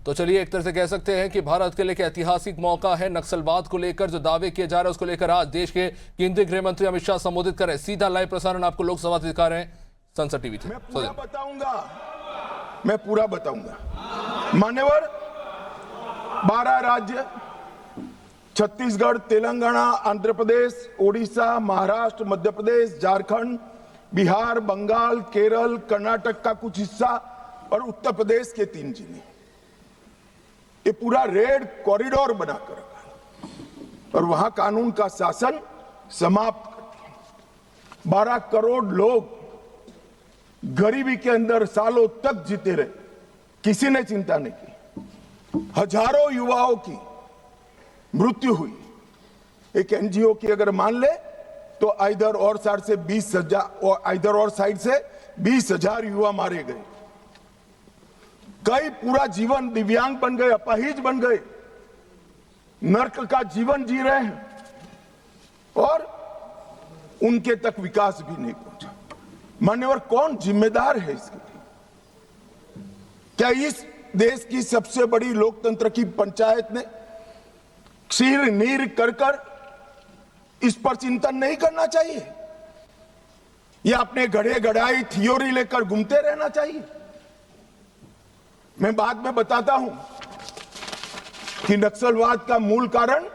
तो चलिए एक तरह से कह सकते हैं कि भारत के लिए एक ऐतिहासिक मौका है। नक्सलवाद को लेकर जो दावे किए जा रहे हैं उसको लेकर आज देश के केंद्रीय गृह मंत्री अमित शाह संबोधित करें। सीधा लाइव प्रसारण आपको लोकसभा से दिखा रहे हैं संसद टीवी से। मैं पूरा बताऊंगा। मान्यवर, 12 राज्य छत्तीसगढ़, तेलंगाना, आंध्र प्रदेश, ओडिशा, महाराष्ट्र, मध्य प्रदेश, झारखंड, बिहार, बंगाल, केरल, कर्नाटक का कुछ हिस्सा और उत्तर प्रदेश के 3 जिले, ये पूरा रेड कॉरिडोर बनाकर रखा और वहां कानून का शासन समाप्त कर 12 करोड़ लोग गरीबी के अंदर सालों तक जीते रहे, किसी ने चिंता नहीं की। हजारों युवाओं की मृत्यु हुई। एक एनजीओ की अगर मान ले तो इधर और साइड से 20,000 युवा मारे गए। कई पूरा जीवन दिव्यांग बन गए, अपाहिज बन गए, नर्क का जीवन जी रहे हैं और उनके तक विकास भी नहीं पहुंचा। मान्यवर, कौन जिम्मेदार है इसके लिए? क्या इस देश की सबसे बड़ी लोकतंत्र की पंचायत ने क्षीर नीर कर इस पर चिंतन नहीं करना चाहिए या अपने गढ़े गढ़ाई थियोरी लेकर घूमते रहना चाहिए? मैं बाद में बताता हूं कि नक्सलवाद का मूल कारण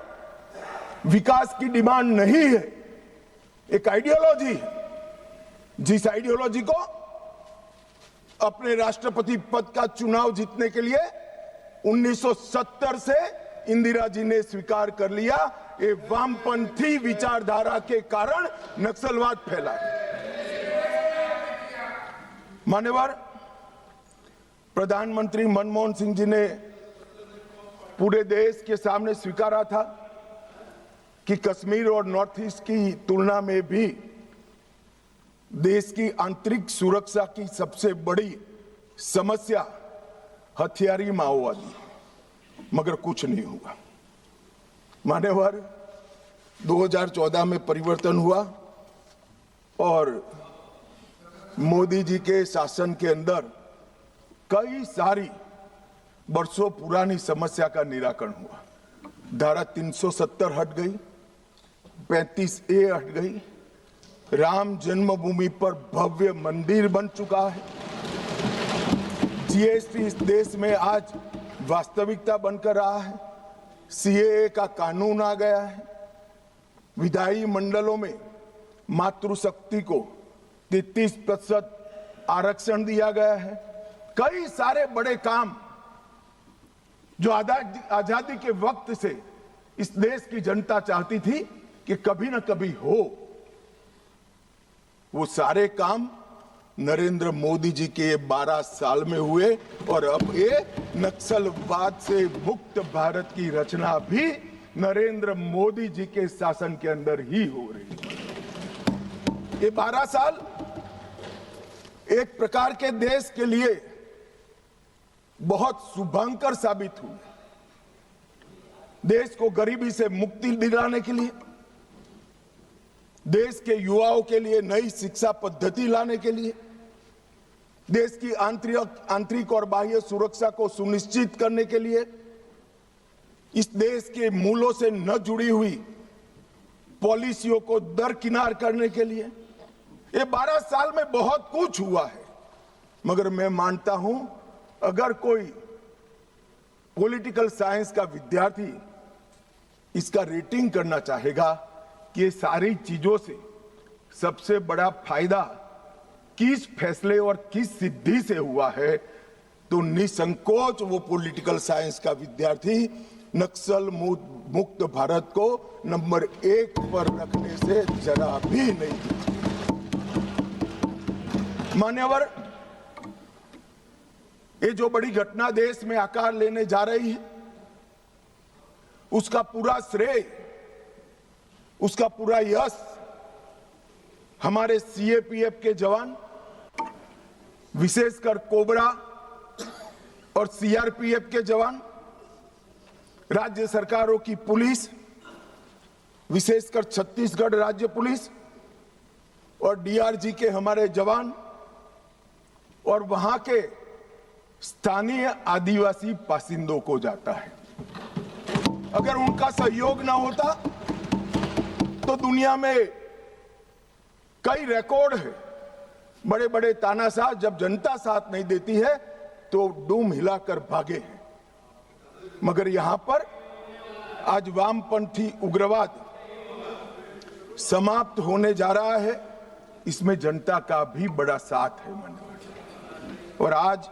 विकास की डिमांड नहीं है, एक आइडियोलॉजी है। जिस आइडियोलॉजी को अपने राष्ट्रपति पद का चुनाव जीतने के लिए 1970 से इंदिरा जी ने स्वीकार कर लिया, ये वामपंथी विचारधारा के कारण नक्सलवाद फैला है। मान्यवर, प्रधानमंत्री मनमोहन सिंह जी ने पूरे देश के सामने स्वीकारा था कि कश्मीर और नॉर्थ ईस्ट की तुलना में भी देश की आंतरिक सुरक्षा की सबसे बड़ी समस्या हथियारी माओवादी, मगर कुछ नहीं हुआ। मान्यवर, 2014 में परिवर्तन हुआ और मोदी जी के शासन के अंदर कई सारी वर्षों पुरानी समस्या का निराकरण हुआ। धारा 370 हट गई, 35A हट गई, राम जन्मभूमि पर भव्य मंदिर बन चुका है, जीएसटी इस देश में आज वास्तविकता बनकर रहा है, सीएए का कानून आ गया है, विधायी मंडलों में मातृशक्ति को 33% आरक्षण दिया गया है। कई सारे बड़े काम जो आजादी के वक्त से इस देश की जनता चाहती थी कि कभी ना कभी हो, वो सारे काम नरेंद्र मोदी जी के 12 साल में हुए और अब ये नक्सलवाद से मुक्त भारत की रचना भी नरेंद्र मोदी जी के शासन के अंदर ही हो रही है। ये 12 साल एक प्रकार के देश के लिए बहुत शुभंकर साबित हुए। देश को गरीबी से मुक्ति दिलाने के लिए, देश के युवाओं के लिए नई शिक्षा पद्धति लाने के लिए, देश की आंतरिक और बाह्य सुरक्षा को सुनिश्चित करने के लिए, इस देश के मूलों से न जुड़ी हुई पॉलिसियों को दरकिनार करने के लिए ये 12 साल में बहुत कुछ हुआ है। मगर मैं मानता हूं, अगर कोई पॉलिटिकल साइंस का विद्यार्थी इसका रेटिंग करना चाहेगा कि ये सारी चीजों से सबसे बड़ा फायदा किस फैसले और किस सिद्धि से हुआ है, तो निसंकोच वो पॉलिटिकल साइंस का विद्यार्थी नक्सल मुक्त भारत को नंबर 1 पर रखने से जरा भी नहीं। मान्यवर, ये जो बड़ी घटना देश में आकार लेने जा रही है, उसका पूरा श्रेय, उसका पूरा यश हमारे सीएपीएफ के जवान, विशेषकर कोबरा और सीआरपीएफ के जवान, राज्य सरकारों की पुलिस, विशेषकर छत्तीसगढ़ राज्य पुलिस और डीआरजी के हमारे जवान और वहां के स्थानीय आदिवासी बासिंदों को जाता है। अगर उनका सहयोग ना होता तो दुनिया में कई रिकॉर्ड है, बड़े बड़े तानाशाह जब जनता साथ नहीं देती है तो डूम हिलाकर भागे हैं। मगर यहां पर आज वामपंथी उग्रवाद समाप्त होने जा रहा है, इसमें जनता का भी बड़ा साथ है माननीय। और आज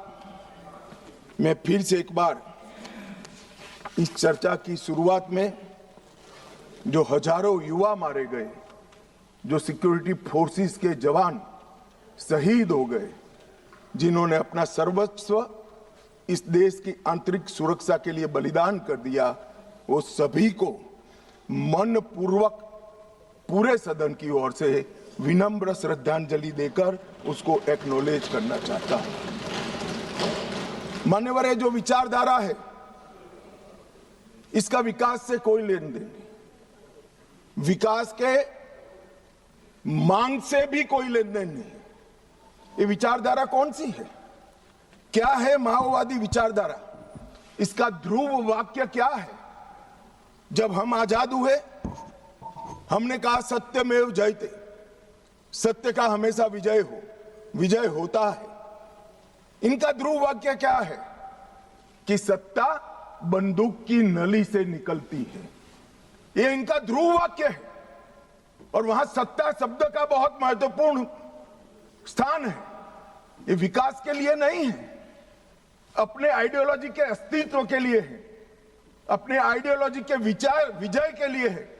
मैं फिर से एक बार इस चर्चा की शुरुआत में जो हजारों युवा मारे गए, जो सिक्योरिटी फोर्सेस के जवान शहीद हो गए, जिन्होंने अपना सर्वस्व इस देश की आंतरिक सुरक्षा के लिए बलिदान कर दिया, वो सभी को मन पूर्वक पूरे सदन की ओर से विनम्र श्रद्धांजलि देकर उसको एक्नॉलेज करना चाहता हूं। मान्यवर, जो विचारधारा है इसका विकास से कोई लेन देन नहीं, विकास के मांग से भी कोई लेन देन नहीं। ये विचारधारा कौन सी है? क्या है माओवादी विचारधारा? इसका ध्रुव वाक्य क्या है? जब हम आजाद हुए हमने कहा सत्यमेव जयते, सत्य का हमेशा विजय हो, विजय होता है। इनका ध्रुव वाक्य क्या है? कि सत्ता बंदूक की नली से निकलती है, ये इनका ध्रुव वाक्य है। और वहां सत्ता शब्द का बहुत महत्वपूर्ण स्थान है। ये विकास के लिए नहीं है, अपने आइडियोलॉजी के अस्तित्व के लिए है, अपने आइडियोलॉजी के विचार विजय के लिए है।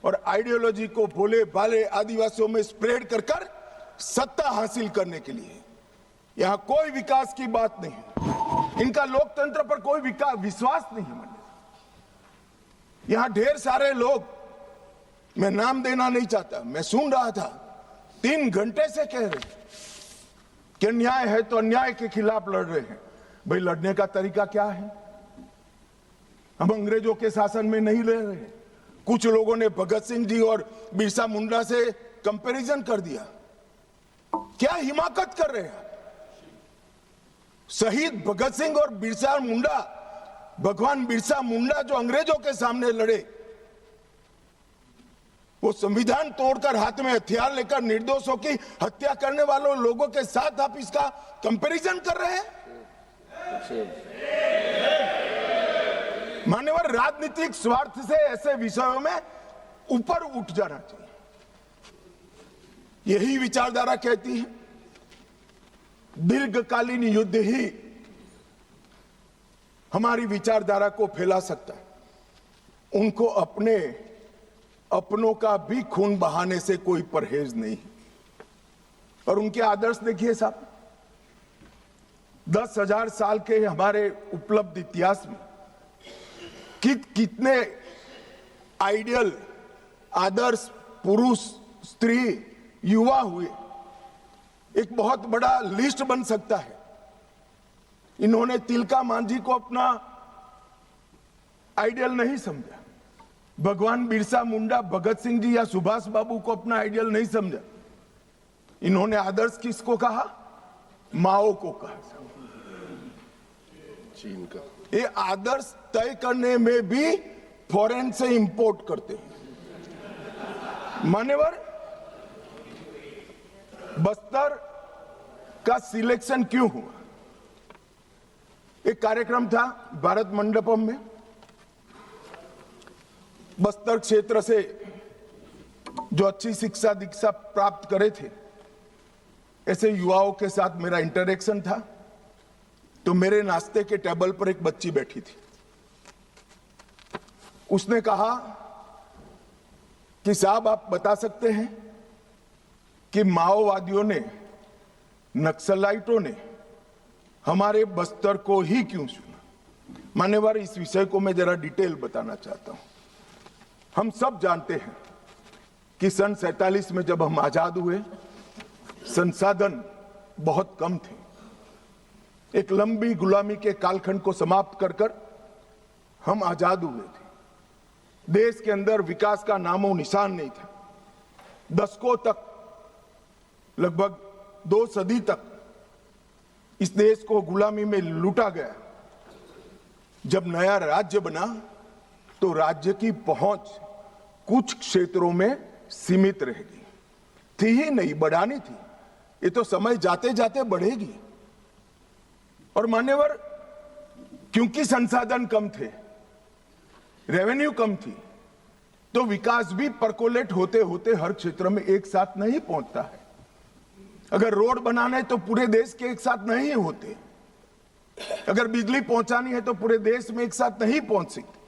और आइडियोलॉजी को भोले भाले आदिवासियों में स्प्रेड कर कर सत्ता हासिल करने के लिए। यहां कोई विकास की बात नहीं है, इनका लोकतंत्र पर कोई विश्वास नहीं है। यहां ढेर सारे लोग, मैं नाम देना नहीं चाहता, मैं सुन रहा था 3 घंटे से कह रहे कि अन्याय है तो अन्याय के खिलाफ लड़ रहे हैं। भाई, लड़ने का तरीका क्या है? हम अंग्रेजों के शासन में नहीं रह रहे हैं। कुछ लोगों ने भगत सिंह जी और बिरसा मुंडा से कंपैरिजन कर दिया। क्या हिमाकत कर रहे हैं? शहीद भगत सिंह और बिरसा मुंडा, भगवान बिरसा मुंडा जो अंग्रेजों के सामने लड़े, वो संविधान तोड़कर हाथ में हथियार लेकर निर्दोषों की हत्या करने वालों लोगों के साथ आप इसका कंपैरिजन कर रहे हैं? मान्यवर, राजनीतिक स्वार्थ से ऐसे विषयों में ऊपर उठ जाना चाहिए। यही विचारधारा कहती है दीर्घकालीन युद्ध ही हमारी विचारधारा को फैला सकता है। उनको अपनों का भी खून बहाने से कोई परहेज नहीं। और उनके आदर्श देखिए साहब, 10,000 साल के हमारे उपलब्ध इतिहास में कितने आइडियल आदर्श पुरुष, स्त्री, युवा हुए, एक बहुत बड़ा लिस्ट बन सकता है। इन्होंने तिलका मांझी को अपना आइडियल नहीं समझा, भगवान बिरसा मुंडा, भगत सिंह जी या सुभाष बाबू को अपना आइडियल नहीं समझा। इन्होंने आदर्श किसको कहा? माओ को कहा, चीन का। ये आदर्श तय करने में भी फॉरेन से इंपोर्ट करते हैं। मान्यवर, बस्तर का सिलेक्शन क्यों हुआ? एक कार्यक्रम था भारत मंडपम में, बस्तर क्षेत्र से जो अच्छी शिक्षा दीक्षा प्राप्त करे थे ऐसे युवाओं के साथ मेरा इंटरेक्शन था। तो मेरे नाश्ते के टेबल पर एक बच्ची बैठी थी। उसने कहा कि साहब, आप बता सकते हैं कि माओवादियों ने, नक्सलाइटों ने हमारे बस्तर को ही क्यों चुना? मान्यवर, इस विषय को मैं जरा डिटेल बताना चाहता हूं। हम सब जानते हैं कि सन 47 में जब हम आजाद हुए, संसाधन बहुत कम थे। एक लंबी गुलामी के कालखंड को समाप्त कर कर हम आजाद हुए थे। देश के अंदर विकास का नामो निशान नहीं था। दशकों तक, लगभग 2 सदी तक इस देश को गुलामी में लूटा गया। जब नया राज्य बना तो राज्य की पहुंच कुछ क्षेत्रों में सीमित रहेगी, थी ही नहीं, बढ़ानी थी। ये तो समय जाते जाते बढ़ेगी। और मान्यवर, क्योंकि संसाधन कम थे, रेवेन्यू कम थी, तो विकास भी परकोलेट होते होते हर क्षेत्र में एक साथ नहीं पहुंचता है। अगर रोड बनाने तो पूरे देश के एक साथ नहीं होते, अगर बिजली पहुंचानी है तो पूरे देश में एक साथ नहीं पहुंच सकती।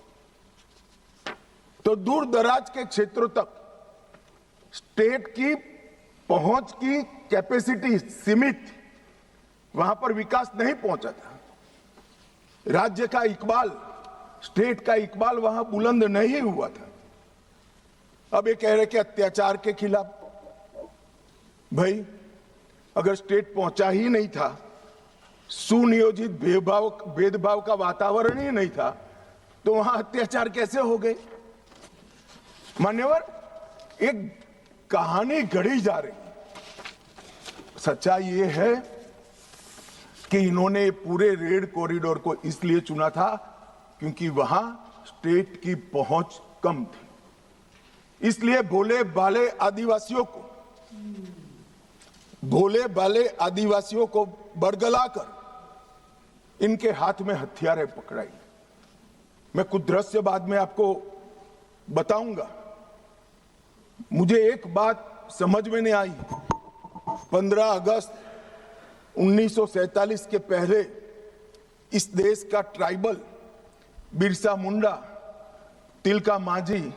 तो दूर दराज के क्षेत्रों तक स्टेट की पहुंच की कैपेसिटी सीमित, वहां पर विकास नहीं पहुंचा था। राज्य का इकबाल, स्टेट का इकबाल वहां बुलंद नहीं हुआ था। अब ये कह रहे कि अत्याचार के खिलाफ, भाई अगर स्टेट पहुंचा ही नहीं था, सुनियोजित भेदभाव का वातावरण ही नहीं था, तो वहां अत्याचार कैसे हो गए? मान्यवर, एक कहानी गढ़ी जा रही। सच्चाई ये है कि इन्होंने पूरे रेड कॉरिडोर को इसलिए चुना था क्योंकि वहां स्टेट की पहुंच कम थी। इसलिए भोले भाले आदिवासियों को बरगलाकर इनके हाथ में हथियारें पकड़ाई। मैं कुछ दृश्य बाद में आपको बताऊंगा। मुझे एक बात समझ में नहीं आई। 15 अगस्त 1947 के पहले इस देश का ट्राइबल बिरसा मुंडा, तिलका मांझी,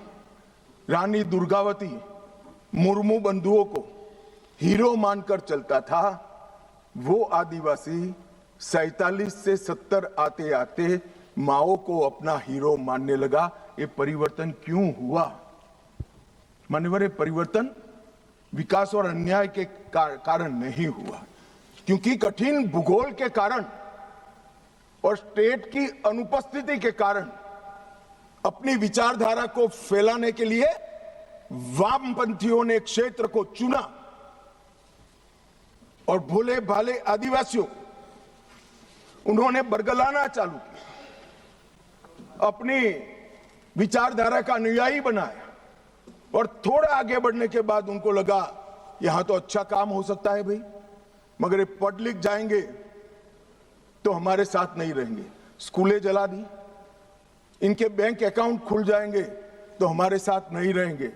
रानी दुर्गावती, मुर्मू बंधुओं को हीरो मानकर चलता था। वो आदिवासी 47 से 70 आते आते माओ को अपना हीरो मानने लगा। ये परिवर्तन क्यों हुआ? मान्यवर, ये परिवर्तन विकास और अन्याय के कारण नहीं हुआ, क्योंकि कठिन भूगोल के कारण और स्टेट की अनुपस्थिति के कारण अपनी विचारधारा को फैलाने के लिए वामपंथियों ने क्षेत्र को चुना और भोले भाले आदिवासियों उन्होंने बरगलाना चालू किया, अपनी विचारधारा का अनुयायी बनाया। और थोड़ा आगे बढ़ने के बाद उनको लगा यहां तो अच्छा काम हो सकता है भाई, मगर ये पढ़ लिख जाएंगे तो हमारे साथ नहीं रहेंगे। स्कूलें जला दी, इनके बैंक अकाउंट खुल जाएंगे तो हमारे साथ नहीं रहेंगे।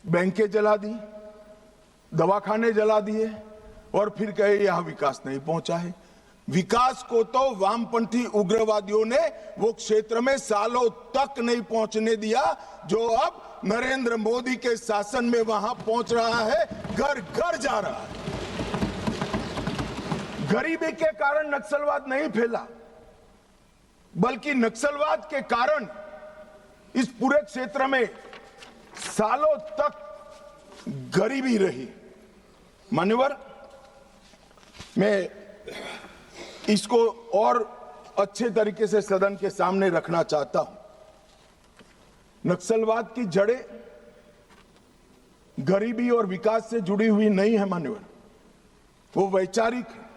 बैंकें जला दी, दवाखाने जला दिए और फिर कहे यहां विकास नहीं पहुंचा है। विकास को तो वामपंथी उग्रवादियों ने वो क्षेत्र में सालों तक नहीं पहुंचने दिया, जो अब नरेंद्र मोदी के शासन में वहां पहुंच रहा है, घर घर जा रहा है। गरीबी के कारण नक्सलवाद नहीं फैला, बल्कि नक्सलवाद के कारण इस पूरे क्षेत्र में सालों तक गरीबी रही। मान्यवर, मैं इसको और अच्छे तरीके से सदन के सामने रखना चाहता हूं। नक्सलवाद की जड़ें गरीबी और विकास से जुड़ी हुई नहीं है मान्यवर, वो वैचारिक है।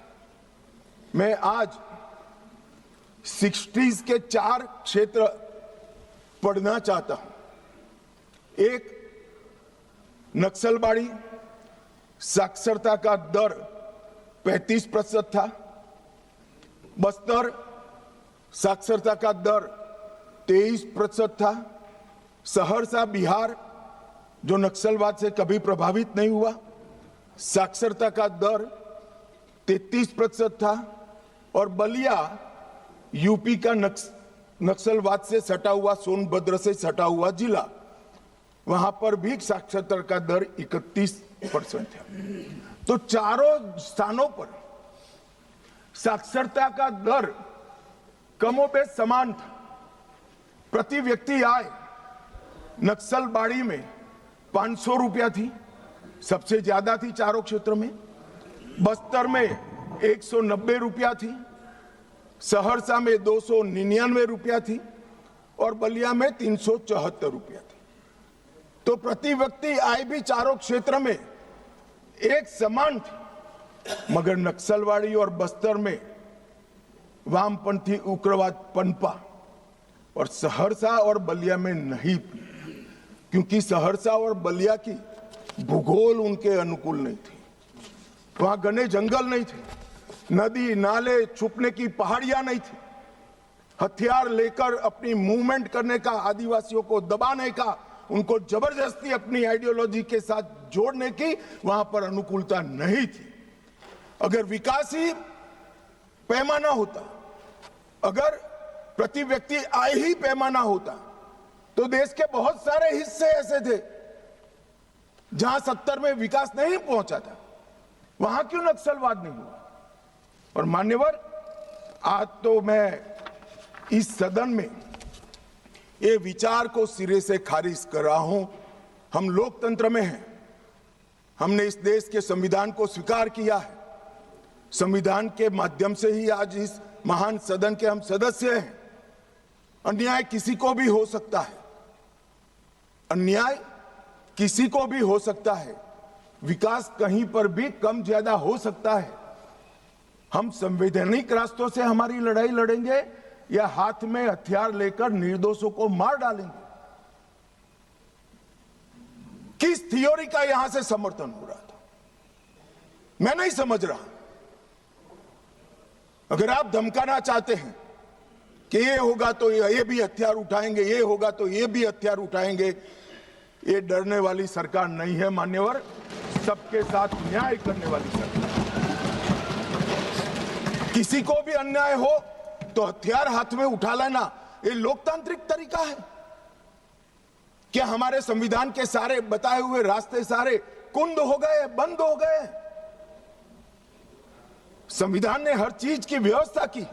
मैं आज 60s के 4 क्षेत्र पढ़ना चाहता हूं। एक, नक्सलबाड़ी साक्षरता का दर 35% था। बस्तर साक्षरता का दर 23% था। सहरसा बिहार, जो नक्सलवाद से कभी प्रभावित नहीं हुआ, साक्षरता का दर 33% था। और बलिया यूपी का नक्सलवाद से सटा हुआ, सोनभद्र से सटा हुआ जिला, वहां पर भी साक्षरता का दर 31% है। तो चारों स्थानों पर साक्षरता का दर कमोबेश समान था। प्रति व्यक्ति आय नक्सलबाड़ी में 500 रुपया थी, सबसे ज्यादा थी चारों क्षेत्र में। बस्तर में 190 रुपया थी, सहरसा में 299 रुपया थी और बलिया में 374 रुपया थी। तो प्रति व्यक्ति आय भी चारों क्षेत्र में एक समान थी, मगर नक्सलवाड़ी और बस्तर में वामपंथी उग्रवाद पनपा और सहरसा और बलिया में नहीं, क्योंकि सहरसा और बलिया की भूगोल उनके अनुकूल नहीं थी। वहां घने जंगल नहीं थे, नदी नाले, छुपने की पहाड़ियां नहीं थी, हथियार लेकर अपनी मूवमेंट करने का, आदिवासियों को दबाने का, उनको जबरदस्ती अपनी आइडियोलॉजी के साथ जोड़ने की वहां पर अनुकूलता नहीं थी। अगर विकासी पैमाना होता, अगर प्रति व्यक्ति आय ही पैमाना होता, तो देश के बहुत सारे हिस्से ऐसे थे जहां 70 में विकास नहीं पहुंचा था। वहां क्यों नक्सलवाद नहीं हुआ? और मान्यवर, आज तो मैं इस सदन में ये विचार को सिरे से खारिज कर रहा हूं। हम लोकतंत्र में हैं, हमने इस देश के संविधान को स्वीकार किया है, संविधान के माध्यम से ही आज इस महान सदन के हम सदस्य हैं। अन्याय किसी को भी हो सकता है, अन्याय किसी को भी हो सकता है, विकास कहीं पर भी कम ज्यादा हो सकता है। हम संवैधानिक रास्तों से हमारी लड़ाई लड़ेंगे या हाथ में हथियार लेकर निर्दोषों को मार डालेंगे? किस थ्योरी का यहां से समर्थन हो रहा था, मैं नहीं समझ रहा। अगर आप धमकाना चाहते हैं कि ये होगा तो ये भी हथियार उठाएंगे, ये होगा तो ये भी हथियार उठाएंगे, ये डरने वाली सरकार नहीं है मान्यवर, सबके साथ न्याय करने वाली सरकार। किसी को भी अन्याय हो तो हथियार हाथ में उठा लेना, ये लोकतांत्रिक तरीका है क्या? हमारे संविधान के सारे बताए हुए रास्ते सारे कुंद हो गए, बंद हो गए? संविधान ने हर चीज की व्यवस्था की।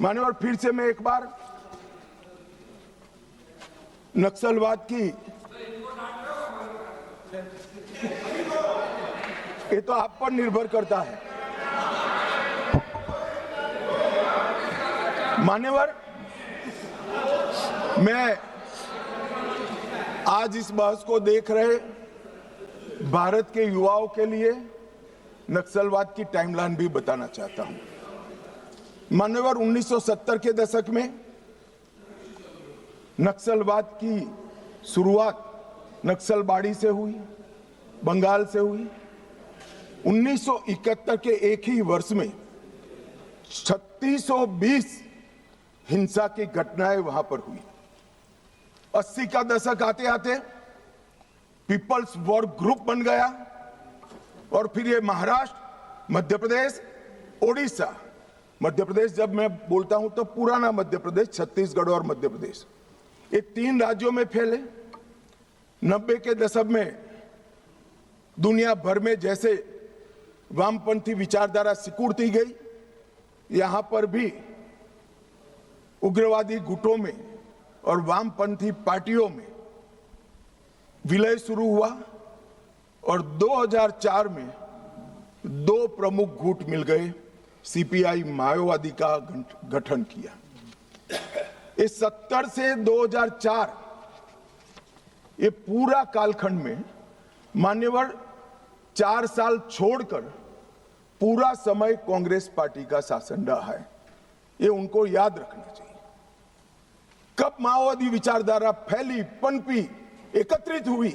मान्यवर, फिर से मैं एक बार नक्सलवाद की, ये तो आप पर निर्भर करता है मान्यवर। मैं आज इस बहस को देख रहे भारत के युवाओं के लिए नक्सलवाद की टाइमलाइन भी बताना चाहता हूं। मान्यवर, 1970 के दशक में नक्सलवाद की शुरुआत नक्सलबाड़ी से हुई, बंगाल से हुई। 1971 के एक ही वर्ष में 3620 हिंसा की घटनाएं वहां पर हुई। 80 का दशक आते आते पीपल्स वॉर ग्रुप बन गया और फिर ये महाराष्ट्र, मध्य प्रदेश, ओडिशा, मध्य प्रदेश जब मैं बोलता हूं तो पुराना मध्य प्रदेश, छत्तीसगढ़ और मध्य प्रदेश, ये 3 राज्यों में फैले। 90 के दशक में दुनिया भर में जैसे वामपंथी विचारधारा सिकुड़ती गई, यहां पर भी उग्रवादी गुटों में और वामपंथी पार्टियों में विलय शुरू हुआ और 2004 में 2 प्रमुख गुट मिल गए, सीपीआई माओवादी का गठन किया। इस 70 से 2004 ये पूरा कालखंड में मान्यवर 4 साल छोड़कर पूरा समय कांग्रेस पार्टी का शासन रहा है। ये उनको याद रखना चाहिए। कब माओवादी विचारधारा फैली, पनपी, एकत्रित हुई,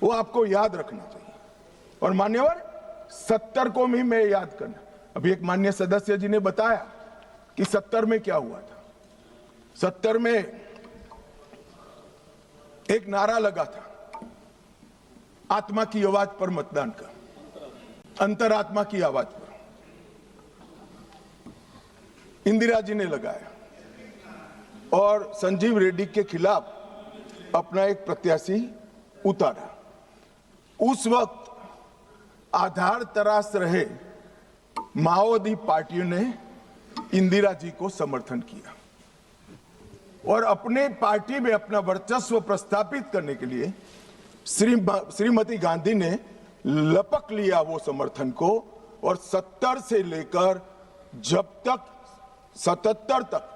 वो आपको याद रखना चाहिए। और मान्यवर 70 को भी मैं याद करना, अभी एक माननीय सदस्य जी ने बताया कि 70 में क्या हुआ था। 70 में एक नारा लगा था, आत्मा की आवाज पर मतदान का, अंतरात्मा की आवाज पर इंदिरा जी ने लगाया और संजीव रेड्डी के खिलाफ अपना एक प्रत्याशी उतारा। उस वक्त आधार तराश रहे माओवादी पार्टियों ने इंदिरा जी को समर्थन किया और अपने पार्टी में अपना वर्चस्व प्रस्थापित करने के लिए श्रीमती गांधी ने लपक लिया वो समर्थन को और 70 से लेकर जब तक 77 तक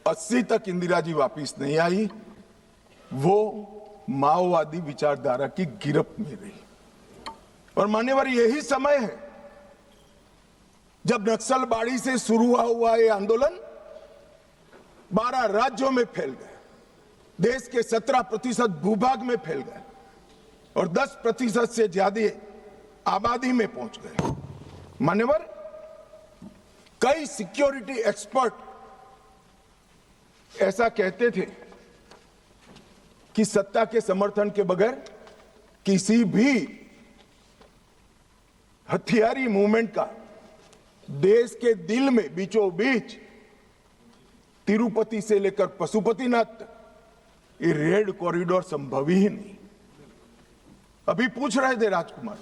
80 तक इंदिरा जी वापिस नहीं आई, वो माओवादी विचारधारा की गिरफ्त में रही। और मान्यवर, यही समय है जब नक्सलबाड़ी से शुरू हुआ ये आंदोलन 12 राज्यों में फैल गए, देश के 17% भूभाग में फैल गए और 10% से ज्यादा आबादी में पहुंच गए। मान्यवर, कई सिक्योरिटी एक्सपर्ट ऐसा कहते थे कि सत्ता के समर्थन के बगैर किसी भी हथियारी मूवमेंट का देश के दिल में बीचों बीच तिरुपति से लेकर पशुपतिनाथ तक ये रेड कॉरिडोर संभव ही नहीं। अभी पूछ रहे थे राजकुमार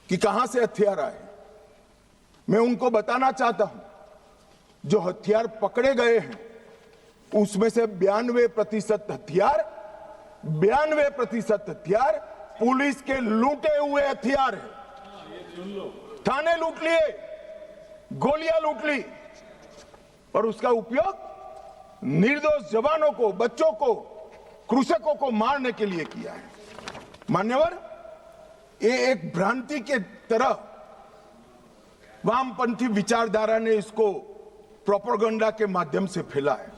कि कहां से हथियार आए। मैं उनको बताना चाहता हूं, जो हथियार पकड़े गए हैं उसमें से 92% हथियार पुलिस के लूटे हुए हथियार हैं। थाने लूट लिए, गोलियां लूट ली और उसका उपयोग निर्दोष जवानों को, बच्चों को, कृषकों को मारने के लिए किया है। मान्यवर, ये एक भ्रांति के तरह वामपंथी विचारधारा ने इसको प्रोपेगेंडा के माध्यम से फैला है,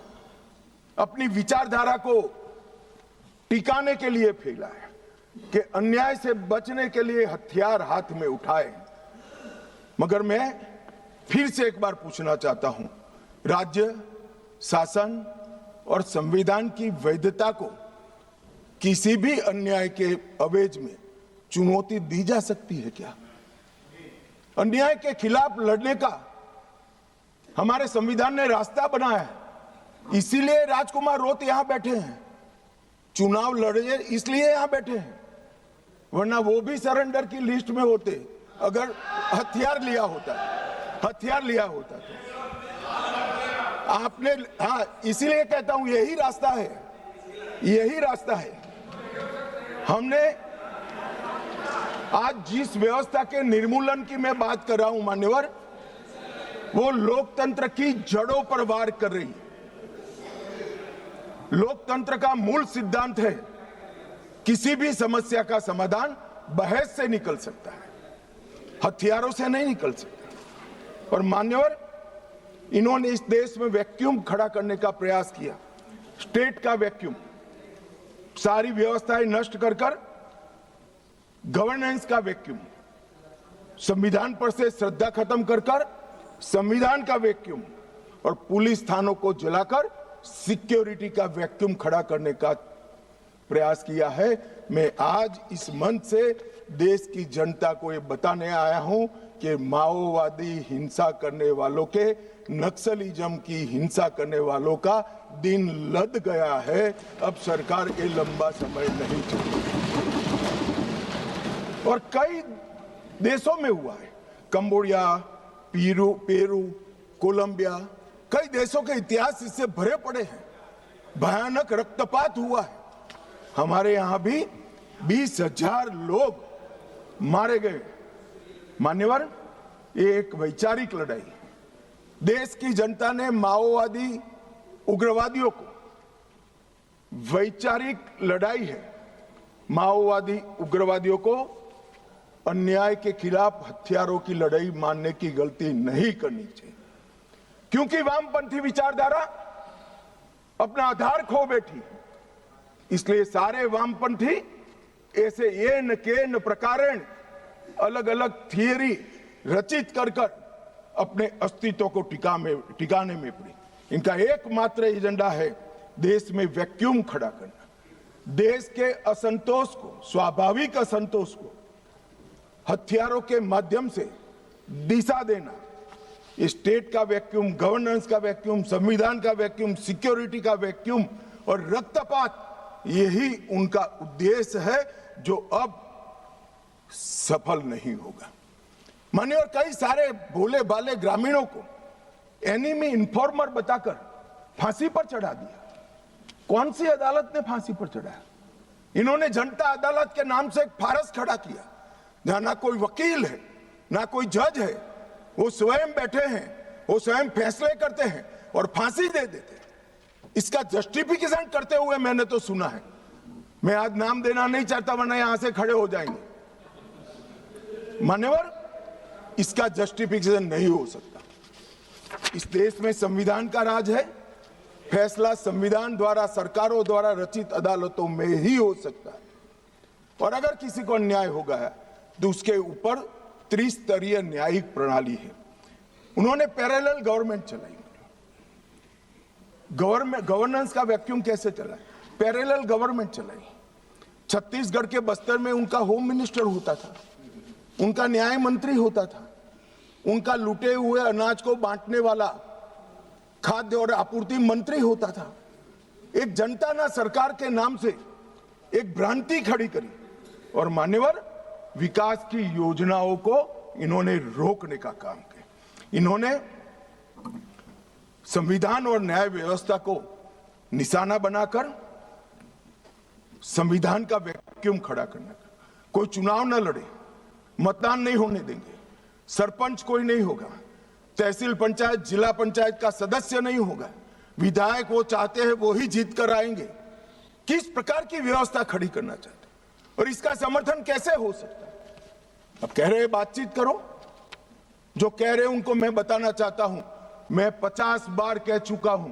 अपनी विचारधारा को टिकाने के लिए फैला है कि अन्याय से बचने के लिए हथियार हाथ में उठाए। मगर मैं फिर से एक बार पूछना चाहता हूं, राज्य शासन और संविधान की वैधता को किसी भी अन्याय के अवेज में चुनौती दी जा सकती है क्या? अन्याय के खिलाफ लड़ने का हमारे संविधान ने रास्ता बनाया है, इसीलिए राजकुमार रोत यहां बैठे हैं, चुनाव लड़े इसलिए यहां बैठे हैं, वरना वो भी सरेंडर की लिस्ट में होते अगर हथियार लिया होता तो आपने, हाँ, इसीलिए कहता हूं यही रास्ता है। हमने आज जिस व्यवस्था के निर्मूलन की मैं बात कर रहा हूं मान्यवर, वो लोकतंत्र की जड़ों पर वार कर रही है। लोकतंत्र का मूल सिद्धांत है किसी भी समस्या का समाधान बहस से निकल सकता है, हथियारों से नहीं निकल सकता। और मान्यवर, इन्होंने इस देश में वैक्यूम खड़ा करने का प्रयास किया, स्टेट का वैक्यूम, सारी व्यवस्थाएं नष्ट कर गवर्नेंस का वैक्यूम, संविधान पर से श्रद्धा खत्म कर संविधान का वैक्यूम और पुलिस थानों को जलाकर सिक्योरिटी का वैक्यूम खड़ा करने का प्रयास किया है। मैं आज इस मंच से देश की जनता को ये बताने आया हूं कि माओवादी हिंसा करने वालों के, नक्सलिज्म की हिंसा करने वालों का दिन लद गया है। अब सरकार के लंबा समय नहीं चलेगा और कई देशों में हुआ है, कंबोडिया, पेरू, कोलंबिया, कई देशों के इतिहास इससे भरे पड़े हैं। भयानक रक्तपात हुआ है। हमारे यहां भी 20,000 लोग मारे गए। मान्यवर, ये एक वैचारिक लड़ाई, देश की जनता ने माओवादी उग्रवादियों को, वैचारिक लड़ाई है। माओवादी उग्रवादियों को अन्याय के खिलाफ हथियारों की लड़ाई मानने की गलती नहीं करनी चाहिए, क्योंकि वामपंथी विचारधारा अपना आधार खो बैठी। इसलिए सारे वामपंथी ऐसे येन केन प्रकारेण अलग अलग थियरी रचित कर अपने अस्तित्व को टिकाने में पड़ी। इनका एकमात्र एजेंडा है देश में वैक्यूम खड़ा करना, देश के असंतोष को, स्वाभाविक असंतोष को हथियारों के माध्यम से दिशा देना। स्टेट का वैक्यूम, गवर्नेंस का वैक्यूम, संविधान का वैक्यूम, सिक्योरिटी का वैक्यूम और रक्तपात, यही उनका उद्देश्य है जो अब सफल नहीं होगा। मानिए, और कई सारे भोले भाले ग्रामीणों को एनिमी इन्फॉर्मर बताकर फांसी पर चढ़ा दिया। कौन सी अदालत ने फांसी पर चढ़ाया? इन्होंने जनता अदालत के नाम से एक फारस खड़ा किया, जहां ना कोई वकील है, ना कोई जज है, वो स्वयं बैठे हैं, वो स्वयं फैसले करते हैं और फांसी दे देते हैं। इसका जस्टिफिकेशन करते हुए मैंने तो सुना है, मैं आज नाम देना नहीं चाहता वरना यहां से खड़े हो जाएंगे। मान्यवर, इसका जस्टिफिकेशन नहीं हो सकता। इस देश में संविधान का राज है, फैसला संविधान द्वारा, सरकारों द्वारा रचित अदालतों में ही हो सकता है। और अगर किसी को अन्याय हो गया तो उसके ऊपर त्रिस्तरीय न्यायिक प्रणाली है। उन्होंने पैरेलल गवर्नमेंट चलाई। गवर्नेंस का वैक्यूम कैसे चला? पैरेलल गवर्नमेंट चलाई। छत्तीसगढ़ के बस्तर में उनका होम मिनिस्टर होता था, उनका न्याय मंत्री होता था, उनका लूटे हुए अनाज को बांटने वाला खाद्य और आपूर्ति मंत्री होता था। एक जनता ना सरकार के नाम से एक भ्रांति खड़ी करी और मान्यवर विकास की योजनाओं को इन्होंने रोकने का काम किया। इन्होंने संविधान और न्याय व्यवस्था को निशाना बनाकर संविधान का वैक्यूम खड़ा करने का। कोई चुनाव न लड़े, मतदान नहीं होने देंगे, सरपंच कोई नहीं होगा, तहसील पंचायत जिला पंचायत का सदस्य नहीं होगा, विधायक वो चाहते हैं वो ही जीत कर आएंगे। किस प्रकार की व्यवस्था खड़ी करना चाहते हैं और इसका समर्थन कैसे हो सकता है? अब कह रहे हैं बातचीत करो, जो कह रहे हैं उनको मैं बताना चाहता हूं, मैं 50 बार कह चुका हूं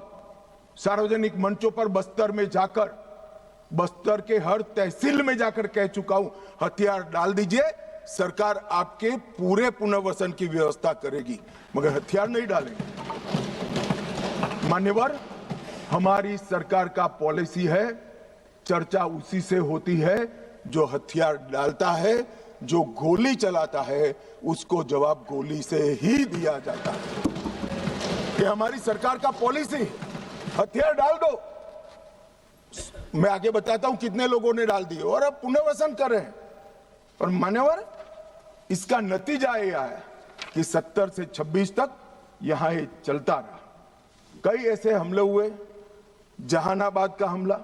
सार्वजनिक मंचों पर, बस्तर में जाकर, बस्तर के हर तहसील में जाकर कह चुका हूं, हथियार डाल दीजिए, सरकार आपके पूरे पुनर्वसन की व्यवस्था करेगी, मगर हथियार नहीं डालेंगे। मान्यवर, हमारी सरकार का पॉलिसी है, चर्चा उसी से होती है जो हथियार डालता है, जो गोली चलाता है उसको जवाब गोली से ही दिया जाता है। ये हमारी सरकार का पॉलिसी, हथियार डाल दो। मैं आगे बताता हूं कितने लोगों ने डाल दिए और अब पुनर्वसन कर रहे हैं। और मान्यवर, इसका नतीजा ये आया कि 70 से 26 तक यहां ये चलता रहा। कई ऐसे हमले हुए, जहानाबाद का हमला,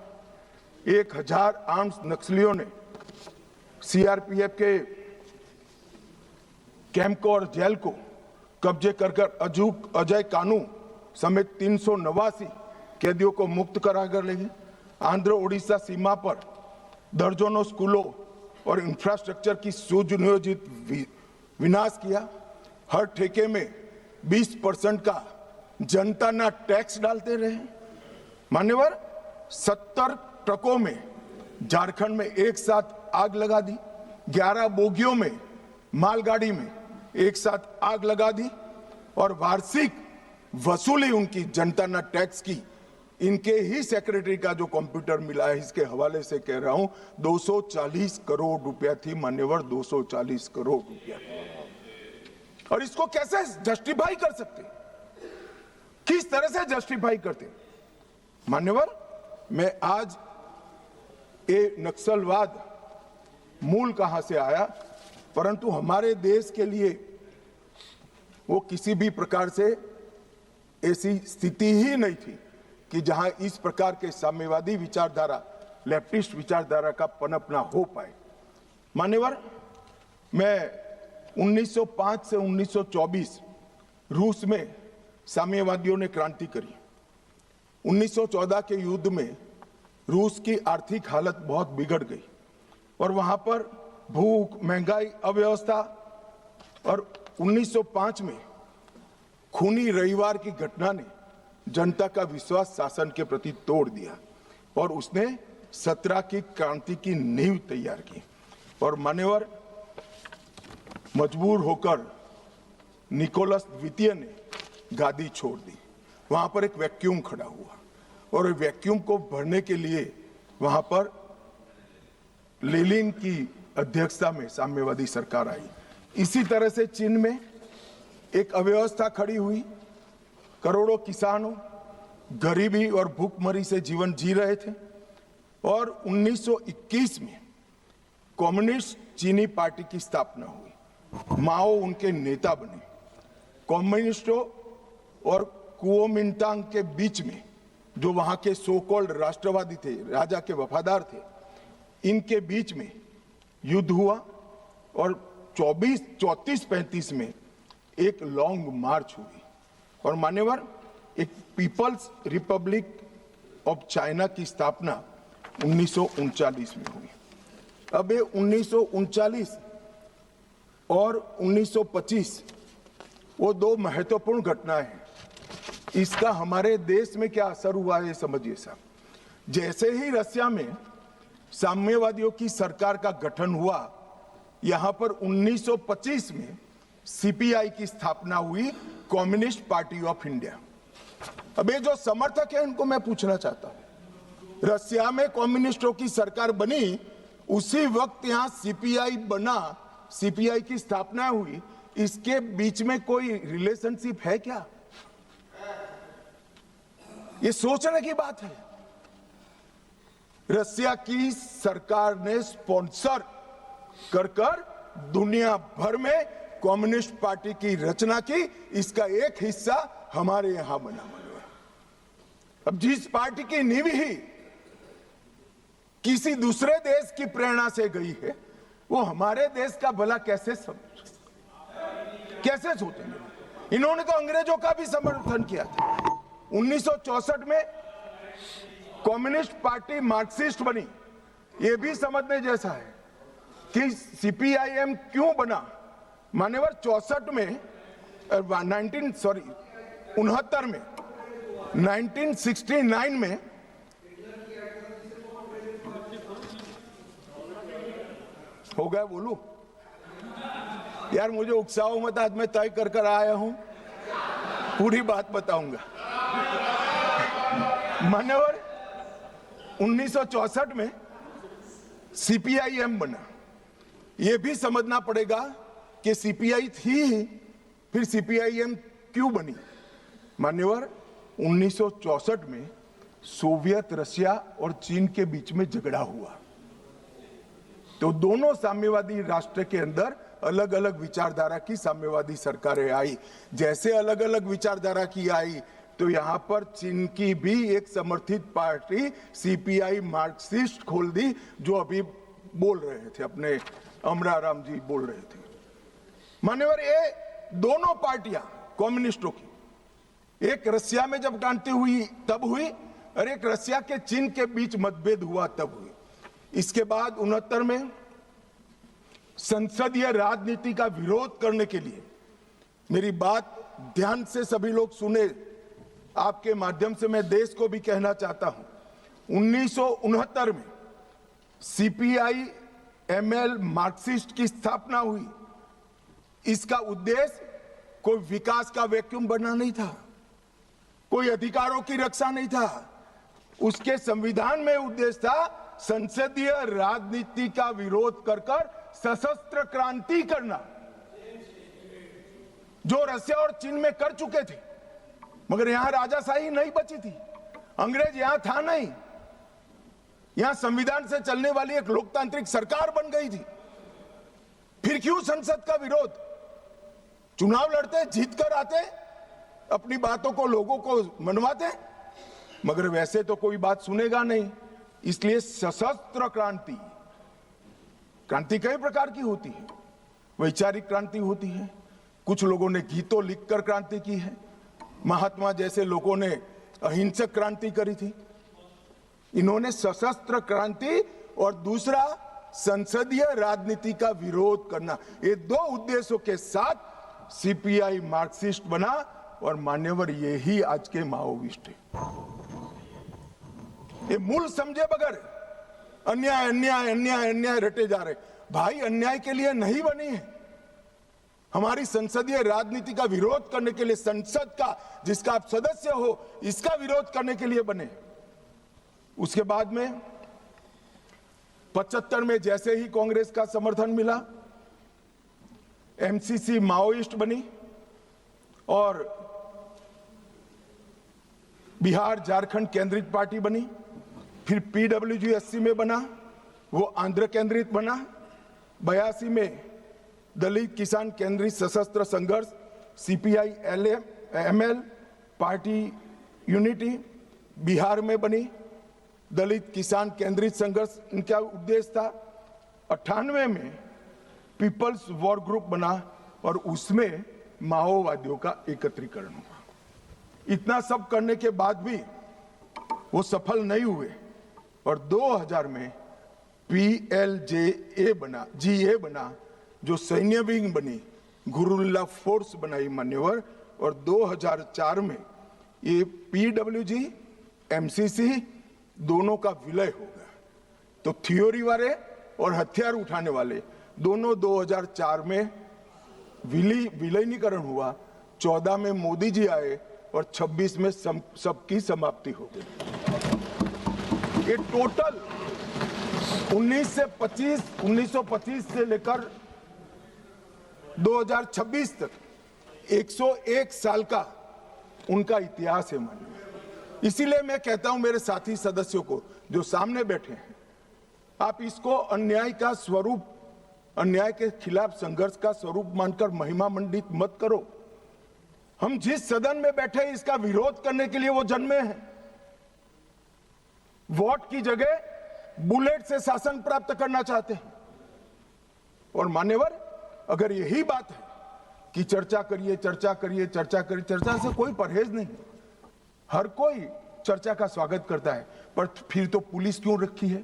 1000 आर्म्स नक्सलियों ने सीआरपीएफ के कैंप को और जेल को कब्जे कर अजय कानू समेत 389 कैदियों को मुक्त कराकर ले गए। आंध्र ओडिशा सीमा पर दर्जनों स्कूलों और इंफ्रास्ट्रक्चर की सुनियोजित विनाश किया। हर ठेके में 20% का जनता ना टैक्स डालते रहे। मान्यवर, 70 ट्रकों में झारखंड में एक साथ आग लगा दी, 11 बोगियों में मालगाड़ी में एक साथ आग लगा दी और वार्षिक वसूली उनकी जनता ना टैक्स की, इनके ही सेक्रेटरी का जो कंप्यूटर मिला है, इसके हवाले से कह रहा हूं, 240 करोड़ रुपया थी मान्यवर, 240 करोड़ रुपया। और इसको कैसे जस्टिफाई कर सकते, किस तरह से जस्टिफाई करते? मान्यवर, मैं आज ये नक्सलवाद मूल कहां से आया, परंतु हमारे देश के लिए वो किसी भी प्रकार से ऐसी स्थिति ही नहीं थी कि जहां इस प्रकार के साम्यवादी विचारधारा, लेफ्टिस्ट विचारधारा का पनपना हो पाए। मान्यवर, मैं 1905 से 1924 रूस में साम्यवादियों ने क्रांति करी। 1914 के युद्ध में रूस की आर्थिक हालत बहुत बिगड़ गई और वहां पर भूख, महंगाई, अव्यवस्था, और 1905 में खूनी रविवार की घटना ने जनता का विश्वास शासन के प्रति तोड़ दिया और उसने 17 की क्रांति की नींव तैयार की। और मान्यवर, मजबूर होकर निकोलस द्वितीय ने गादी छोड़ दी। वहां पर एक वैक्यूम खड़ा हुआ और वैक्यूम को भरने के लिए वहां पर लेनिन की अध्यक्षता में साम्यवादी सरकार आई। इसी तरह से चीन में एक अव्यवस्था खड़ी हुई। करोड़ों किसानों गरीबी और भूखमरी से जीवन जी रहे थे और 1921 में कम्युनिस्ट चीनी पार्टी की स्थापना हुई। माओ उनके नेता बने। कम्युनिस्टों और कुओमिंटांग के बीच में, जो वहां के सो कॉल्ड राष्ट्रवादी थे, राजा के वफादार थे, इनके बीच में युद्ध हुआ और 34-35 में एक लॉन्ग मार्च हुई और मान्यवर, एक पीपल्स रिपब्लिक ऑफ चाइना की स्थापना 1939 में हुई। अब ये 1939 और 1925 वो दो महत्वपूर्ण घटनाएं हैं। इसका हमारे देश में क्या असर हुआ है समझिए साहब। जैसे ही रसिया में साम्यवादियों की सरकार का गठन हुआ, यहां पर 1925 में सीपीआई की स्थापना हुई, कम्युनिस्ट पार्टी ऑफ इंडिया। अब ये जो समर्थक है उनको मैं पूछना चाहता हूं, रसिया में कम्युनिस्टों की सरकार बनी, उसी वक्त यहां सीपीआई बना, सीपीआई की स्थापना हुई, इसके बीच में कोई रिलेशनशिप है क्या? ये सोचने की बात है। रसिया की सरकार ने स्पॉन्सर कर दुनिया भर में कम्युनिस्ट पार्टी की रचना की, इसका एक हिस्सा हमारे यहां बना हुआ है। अब जिस पार्टी की नींव ही किसी दूसरे देश की प्रेरणा से गई है, वो हमारे देश का भला कैसे सोचेंगे? इन्होंने तो अंग्रेजों का भी समर्थन किया था। 1964 में कम्युनिस्ट पार्टी मार्क्सिस्ट बनी। यह भी समझने जैसा है कि सीपीआईएम क्यों बना। मान्यवर 64 में 69 में 1969 में हो गया, बोलू यार, मुझे उकसाओ मत, आज मैं तय कर आया हूं, पूरी बात बताऊंगा। मान्यवर 1964 में सीपीआईएम बना। यह भी समझना पड़ेगा कि सीपीआई थी, फिर सीपीआईएम क्यों बनी। मान्यवर 1964 में सोवियत रशिया और चीन के बीच में झगड़ा हुआ, तो दोनों साम्यवादी राष्ट्र के अंदर अलग अलग विचारधारा की साम्यवादी सरकारें आई। जैसे अलग अलग विचारधारा की आई, तो यहां पर चीन की भी एक समर्थित पार्टी सीपीआई मार्क्सिस्ट खोल दी, जो अभी बोल रहे थे, अपने अमराराम जी बोल रहे थे। मान्यवर ये दोनों पार्टियां कम्युनिस्टों की, एक रसिया में जब क्रांति हुई तब हुई, और एक रसिया के चीन के बीच मतभेद हुआ तब हुई। इसके बाद 69 में संसदीय राजनीति का विरोध करने के लिए, मेरी बात ध्यान से सभी लोग सुने, आपके माध्यम से मैं देश को भी कहना चाहता हूं, 1969 में सीपीआई एमएल मार्क्सिस्ट की स्थापना हुई। इसका उद्देश्य कोई विकास का वैक्यूम बनना नहीं था, कोई अधिकारों की रक्षा नहीं था। उसके संविधान में उद्देश्य था संसदीय राजनीति का विरोध कर सशस्त्र क्रांति करना, जो रसिया और चीन में कर चुके थे। मगर यहां राजाशाही नहीं बची थी, अंग्रेज यहां था नहीं, यहां संविधान से चलने वाली एक लोकतांत्रिक सरकार बन गई थी। फिर क्यों संसद का विरोध? चुनाव लड़ते, जीत कर आते, अपनी बातों को लोगों को मनवाते, मगर वैसे तो कोई बात सुनेगा नहीं। इसलिए सशस्त्र क्रांति, क्रांति कई प्रकार की होती है। वैचारिक क्रांति होती है, कुछ लोगों ने गीतों लिखकर क्रांति की है, महात्मा जैसे लोगों ने अहिंसक क्रांति करी थी। इन्होंने सशस्त्र क्रांति और दूसरा संसदीय राजनीति का विरोध करना, ये दो उद्देश्यों के साथ सीपीआई मार्क्सिस्ट बना। और मान्यवर यही आज के माओविस्ट है। ये मूल समझे बगैर अन्याय अन्याय अन्याय अन्याय रटे जा रहे। भाई अन्याय के लिए नहीं बनी है, हमारी संसदीय राजनीति का विरोध करने के लिए, संसद का जिसका आप सदस्य हो, इसका विरोध करने के लिए बने। उसके बाद में 75 में जैसे ही कांग्रेस का समर्थन मिला, एमसीसी माओइस्ट बनी और बिहार झारखंड केंद्रित पार्टी बनी। फिर पीडब्ल्यूजी में बना, वो आंध्र केंद्रित बना। 82 में दलित किसान केंद्रित सशस्त्र संघर्ष CPI ML party unity Bihar में बनी। दलित किसान केंद्रित संघर्ष इनका उद्देश्य था। 98 में पीपल्स वॉर ग्रुप बना और उसमें माओवादियों का एकत्रीकरण हुआ। इतना सब करने के बाद भी वो सफल नहीं हुए और 2000 में PLJA बना, GA बना, जो सैन्य विंग बनी, गुरुल्ला फोर्स बनाई मान्यवर, और 2004 में ये पीडब्ल्यूजी, एमसीसी दोनों का विलय हो गया। तो थ्योरी वाले और हथियार उठाने वाले दोनों 2004 में विलीनीकरण हुआ, 14 में मोदी जी आए और 26 में सबकी समाप्ति हो गई। ये टोटल 1925 से लेकर 2026 तक 101 साल का उनका इतिहास है माननीय। इसीलिए मैं कहता हूं मेरे साथी सदस्यों को जो सामने बैठे हैं, आप इसको अन्याय का स्वरूप, अन्याय के खिलाफ संघर्ष का स्वरूप मानकर महिमा मंडित मत करो। हम जिस सदन में बैठे इसका विरोध करने के लिए वो जन्मे हैं। वोट की जगह बुलेट से शासन प्राप्त करना चाहते हैं। और मान्यवर, अगर यही बात है कि चर्चा करिए, चर्चा करिए, चर्चा करिए, चर्चा से कोई परहेज नहीं है। हर कोई चर्चा का स्वागत करता है, पर फिर तो पुलिस क्यों रखी है?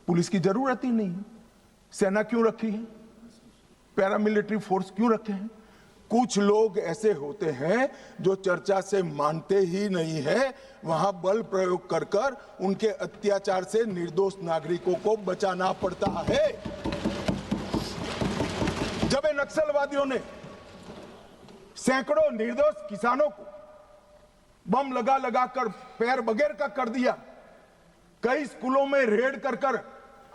पुलिस की जरूरत ही नहीं है। सेना क्यों रखी है? पैरामिलिट्री फोर्स क्यों रखे हैं? कुछ लोग ऐसे होते हैं जो चर्चा से मानते ही नहीं है, वहां बल प्रयोग कर कर उनके अत्याचार से निर्दोष नागरिकों को बचाना पड़ता है। जब नक्सलवादियों ने सैकड़ों निर्दोष किसानों को बम लगा लगा कर पैर बगैर का कर दिया, कई स्कूलों में रेड कर कर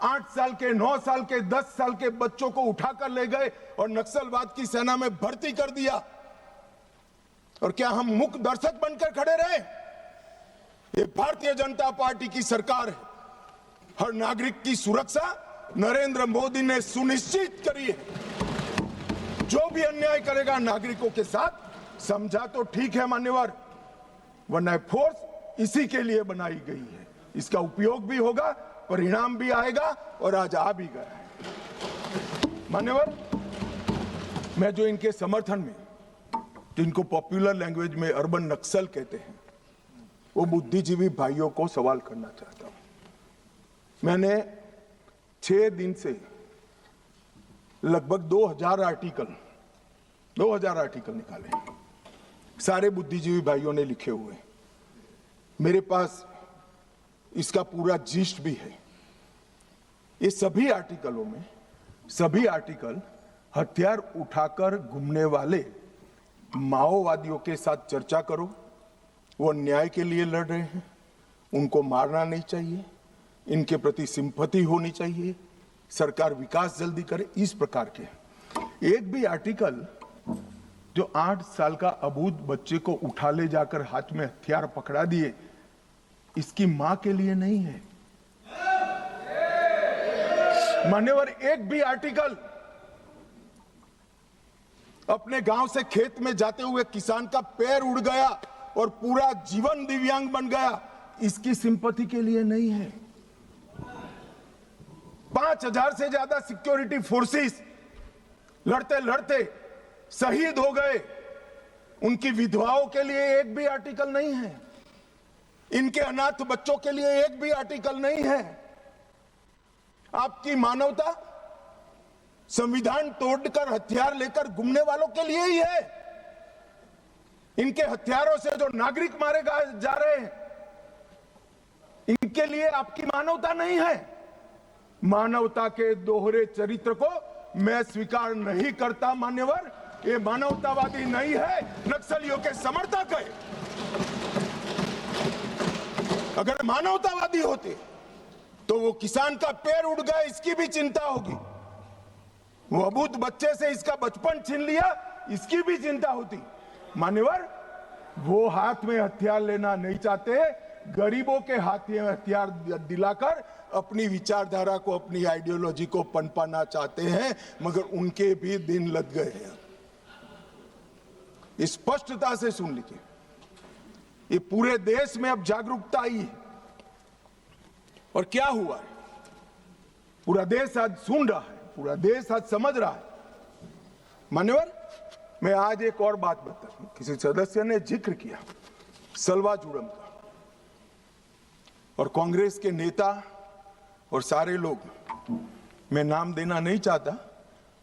8 साल के, 9 साल के, 10 साल के बच्चों को उठाकर ले गए और नक्सलवाद की सेना में भर्ती कर दिया, और क्या हम मूक दर्शक बनकर खड़े रहे? ये भारतीय जनता पार्टी की सरकार है। हर नागरिक की सुरक्षा नरेंद्र मोदी ने सुनिश्चित करी है। जो भी अन्याय करेगा नागरिकों के साथ, समझा तो ठीक है मान्यवर, वरना फोर्स इसी के लिए बनाई गई है। इसका उपयोग भी होगा, परिणाम भी आएगा, और आज आ भी गया है। मान्यवर, मैं जो इनके समर्थन में, जिनको पॉपुलर लैंग्वेज में अर्बन नक्सल कहते हैं, वो बुद्धिजीवी भाइयों को सवाल करना चाहता हूं। मैंने 6 दिन से लगभग 2000 आर्टिकल निकाले, सारे बुद्धिजीवी भाइयों ने लिखे हुए। मेरे पास इसका पूरा जिस्ट भी है। ये सभी आर्टिकलों में, सभी आर्टिकल हथियार उठाकर घूमने वाले माओवादियों के साथ चर्चा करो, वो न्याय के लिए लड़ रहे हैं, उनको मारना नहीं चाहिए, इनके प्रति सिंपैथी होनी चाहिए, सरकार विकास जल्दी करे, इस प्रकार के। एक भी आर्टिकल जो 8 साल का अबूझ बच्चे को उठा ले जाकर हाथ में हथियार पकड़ा दिए, इसकी मां के लिए नहीं है मान्यवर। एक भी आर्टिकल अपने गांव से खेत में जाते हुए किसान का पैर उड़ गया और पूरा जीवन दिव्यांग बन गया, इसकी सिंपैथी के लिए नहीं है। 5000 से ज्यादा सिक्योरिटी फोर्सेस लड़ते लड़ते शहीद हो गए, उनकी विधवाओं के लिए एक भी आर्टिकल नहीं है। इनके अनाथ बच्चों के लिए एक भी आर्टिकल नहीं है। आपकी मानवता संविधान तोड़कर हथियार लेकर घूमने वालों के लिए ही है। इनके हथियारों से जो नागरिक मारे जा रहे हैं, इनके लिए आपकी मानवता नहीं है। मानवता के दोहरे चरित्र को मैं स्वीकार नहीं करता मान्यवर। ये मानवतावादी नहीं है, नक्सलियों के समर्थक है। अगर मानवतावादी होते तो वो किसान का पैर उड़ गया, इसकी भी चिंता होगी। वो अबूझ बच्चे से इसका बचपन छीन लिया, इसकी भी चिंता होती। मान्यवर, वो हाथ में हथियार लेना नहीं चाहते, गरीबों के हाथ में हथियार दिलाकर अपनी विचारधारा को, अपनी आइडियोलॉजी को पनपाना चाहते हैं, मगर उनके भी दिन लग गए हैं। स्पष्टता से सुन लीजिए, ये पूरे देश में अब जागरूकता आई है। और क्या हुआ है, पूरा देश आज सुन रहा है, पूरा देश आज समझ रहा है। मान्यवर, मैं आज एक और बात बता दूं। किसी सदस्य ने जिक्र किया सलवा जुड़म का, और कांग्रेस के नेता और सारे लोग, मैं नाम देना नहीं चाहता,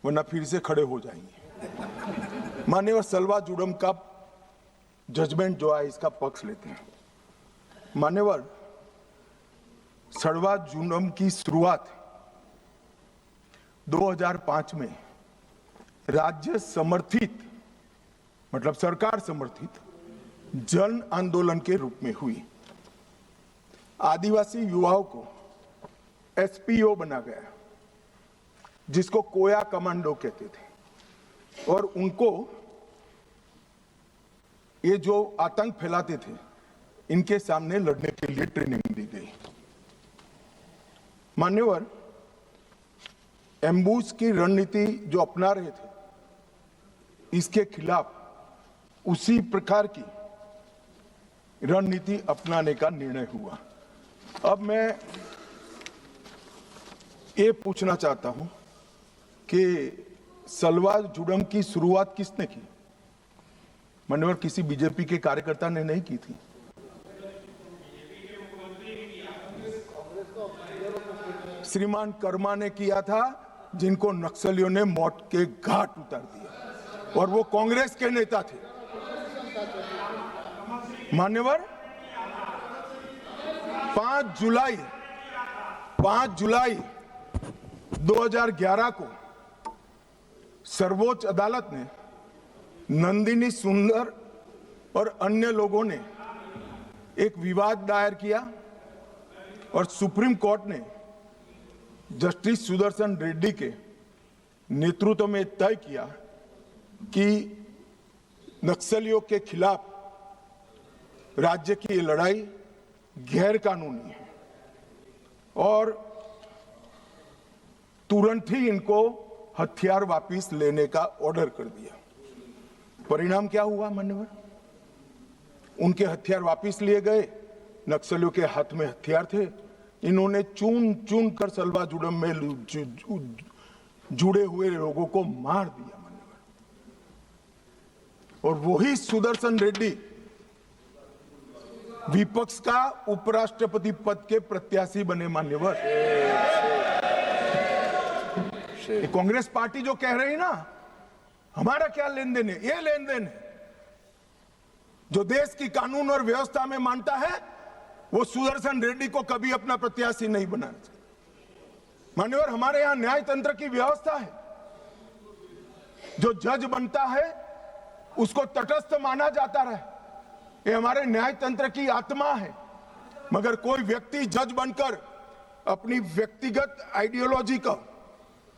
वरना फिर से खड़े हो जाएंगे। मान्यवर सलवा जुडम का जजमेंट जो है इसका पक्ष लेते हैं। मान्यवर सलवा जुडम की शुरुआत 2005 में राज्य समर्थित मतलब सरकार समर्थित जन आंदोलन के रूप में हुई। आदिवासी युवाओं को एसपीओ बना गया, जिसको कोया कमांडो कहते थे, और उनको ये जो आतंक फैलाते थे इनके सामने लड़ने के लिए ट्रेनिंग दी गई। मान्यवर एम्बुश की रणनीति जो अपना रहे थे इसके खिलाफ उसी प्रकार की रणनीति अपनाने का निर्णय हुआ। अब मैं ये पूछना चाहता हूं कि सलवा जुडम की शुरुआत किसने की? मान्यवर किसी बीजेपी के कार्यकर्ता ने नहीं की थी। श्रीमान कर्मा ने किया था, जिनको नक्सलियों ने मौत के घाट उतार दिया, और वो कांग्रेस के नेता थे। मान्यवर 5 जुलाई 2011 को सर्वोच्च अदालत ने नंदिनी सुंदर और अन्य लोगों ने एक विवाद दायर किया और सुप्रीम कोर्ट ने जस्टिस सुदर्शन रेड्डी के नेतृत्व में तय किया कि नक्सलियों के खिलाफ राज्य की ये लड़ाई गैर कानूनी है और तुरंत ही इनको हथियार वापस लेने का ऑर्डर कर दिया। परिणाम क्या हुआ मान्यवर? उनके हथियार वापस लिए गए। नक्सलियों के हाथ में हथियार थे। इन्होंने चुन चुन कर सलवा जुडम में जुड़े हुए लोगों को मार दिया मान्यवर। और वही सुदर्शन रेड्डी विपक्ष का उपराष्ट्रपति पद के प्रत्याशी बने मान्यवर। कांग्रेस पार्टी जो कह रही ना हमारा क्या लेन देन है, ये लेन देन है। जो देश की कानून और व्यवस्था में मानता है वो सुदर्शन रेड्डी को कभी अपना प्रत्याशी नहीं बनाना चाहिए। मान्यवर हमारे यहां न्यायतंत्र की व्यवस्था है। जो जज बनता है उसको तटस्थ माना जाता रहे, ये हमारे न्यायतंत्र की आत्मा है। मगर कोई व्यक्ति जज बनकर अपनी व्यक्तिगत आइडियोलॉजी का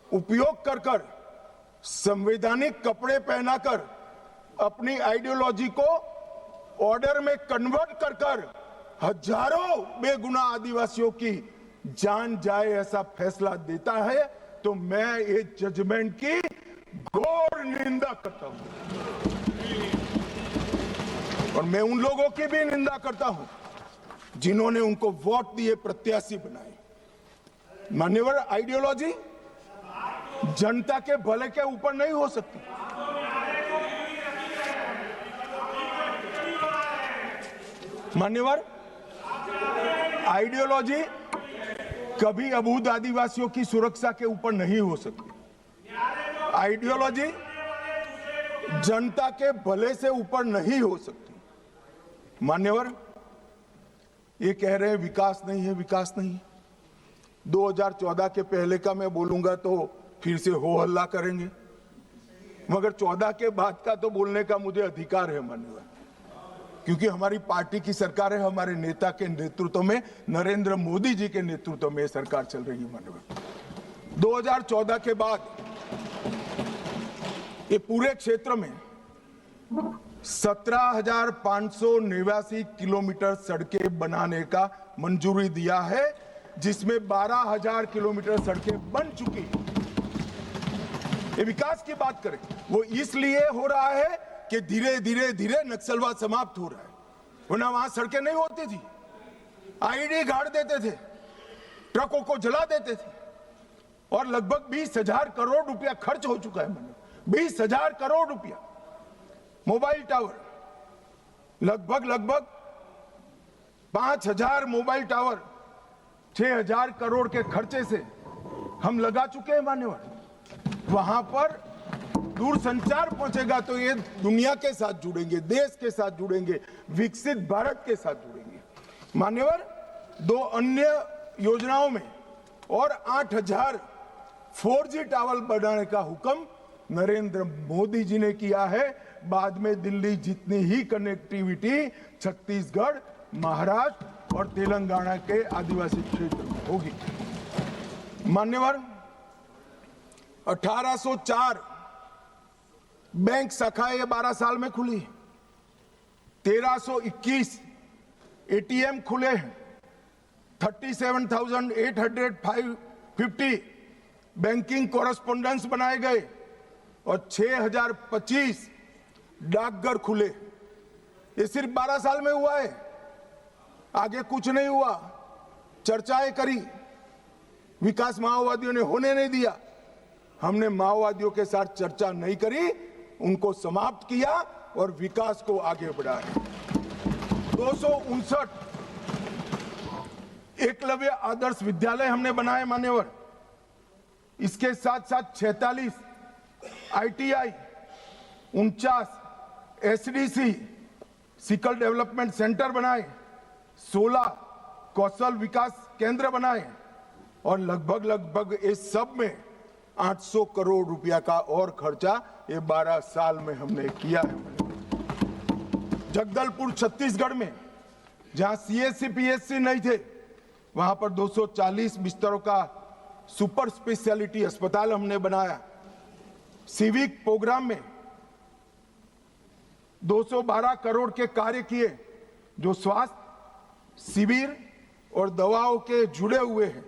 उपयोग कर कर संवैधानिक कपड़े पहनाकर अपनी आइडियोलॉजी को ऑर्डर में कन्वर्ट कर कर हजारों बेगुनाह आदिवासियों की जान जाए ऐसा फैसला देता है, तो मैं ये जजमेंट की घोर निंदा करता हूं। और मैं उन लोगों की भी निंदा करता हूं जिन्होंने उनको वोट दिए, प्रत्याशी बनाए। मान्यवर आइडियोलॉजी जनता के भले के ऊपर नहीं हो सकती। मान्यवर आइडियोलॉजी कभी अबूझ आदिवासियों की सुरक्षा के ऊपर नहीं हो सकती। आइडियोलॉजी जनता के भले से ऊपर नहीं हो सकती। मान्यवर ये कह रहे हैं विकास नहीं है, विकास नहीं है। 2014 के पहले का मैं बोलूंगा तो फिर से हो हल्ला करेंगे, मगर 14 के बाद का तो बोलने का मुझे अधिकार है मान्यवर, क्योंकि हमारी पार्टी की सरकार है। हमारे नेता के नेतृत्व में, नरेंद्र मोदी जी के नेतृत्व में सरकार चल रही है मान्यवर। 2014 के बाद ये पूरे क्षेत्र में 17,589 किलोमीटर सड़कें बनाने का मंजूरी दिया है, जिसमें 12,000 किलोमीटर सड़कें बन चुकी हैं। ये विकास की बात करें, वो इसलिए हो रहा है कि धीरे धीरे धीरे नक्सलवाद समाप्त हो रहा है, वरना वहां सड़कें नहीं होती थी। आईडी गाड़ देते थे, ट्रकों को जला देते थे, और लगभग 20,000 करोड़ रुपया खर्च हो चुका है। 20,000 करोड़ रुपया। मोबाइल टावर लगभग 5,000 मोबाइल टावर 6,000 करोड़ के खर्चे से हम लगा चुके हैं मान्यवर। वहां पर दूरसंचार पहुंचेगा तो ये दुनिया के साथ जुड़ेंगे, देश के साथ जुड़ेंगे, विकसित भारत के साथ जुड़ेंगे। मान्यवर, 2 अन्य योजनाओं में और 8000 4G टावर बनाने का हुक्म नरेंद्र मोदी जी ने किया है। बाद में दिल्ली जितनी ही कनेक्टिविटी छत्तीसगढ़, महाराष्ट्र और तेलंगाना के आदिवासी क्षेत्र में होगी। मान्यवर, 1804 बैंक शाखाएं 12 साल में खुली, 1321 एटीएम खुले हैं, 37,850 बैंकिंग कॉरेस्पोंडेंस बनाए गए और 6025 डाकघर खुले। ये सिर्फ 12 साल में हुआ है, आगे कुछ नहीं हुआ। चर्चाएं करी, विकास माओवादियों ने होने नहीं दिया। हमने माओवादियों के साथ चर्चा नहीं करी, उनको समाप्त किया और विकास को आगे बढ़ाया। 259 एकलव्य आदर्श विद्यालय हमने बनाए मान्यवर। इसके साथ साथ 46 ITI, 49 SDC sickle development centre बनाए, 16 कौशल विकास केंद्र बनाए और लगभग इस सब में 800 करोड़ रुपया का और खर्चा ये 12 साल में हमने किया है। जगदलपुर छत्तीसगढ़ में जहां CSC PSC नहीं थे, वहां पर 240 बिस्तरों का सुपर स्पेशलिटी अस्पताल हमने बनाया। सिविक प्रोग्राम में 212 करोड़ के कार्य किए जो स्वास्थ्य शिविर और दवाओं के जुड़े हुए हैं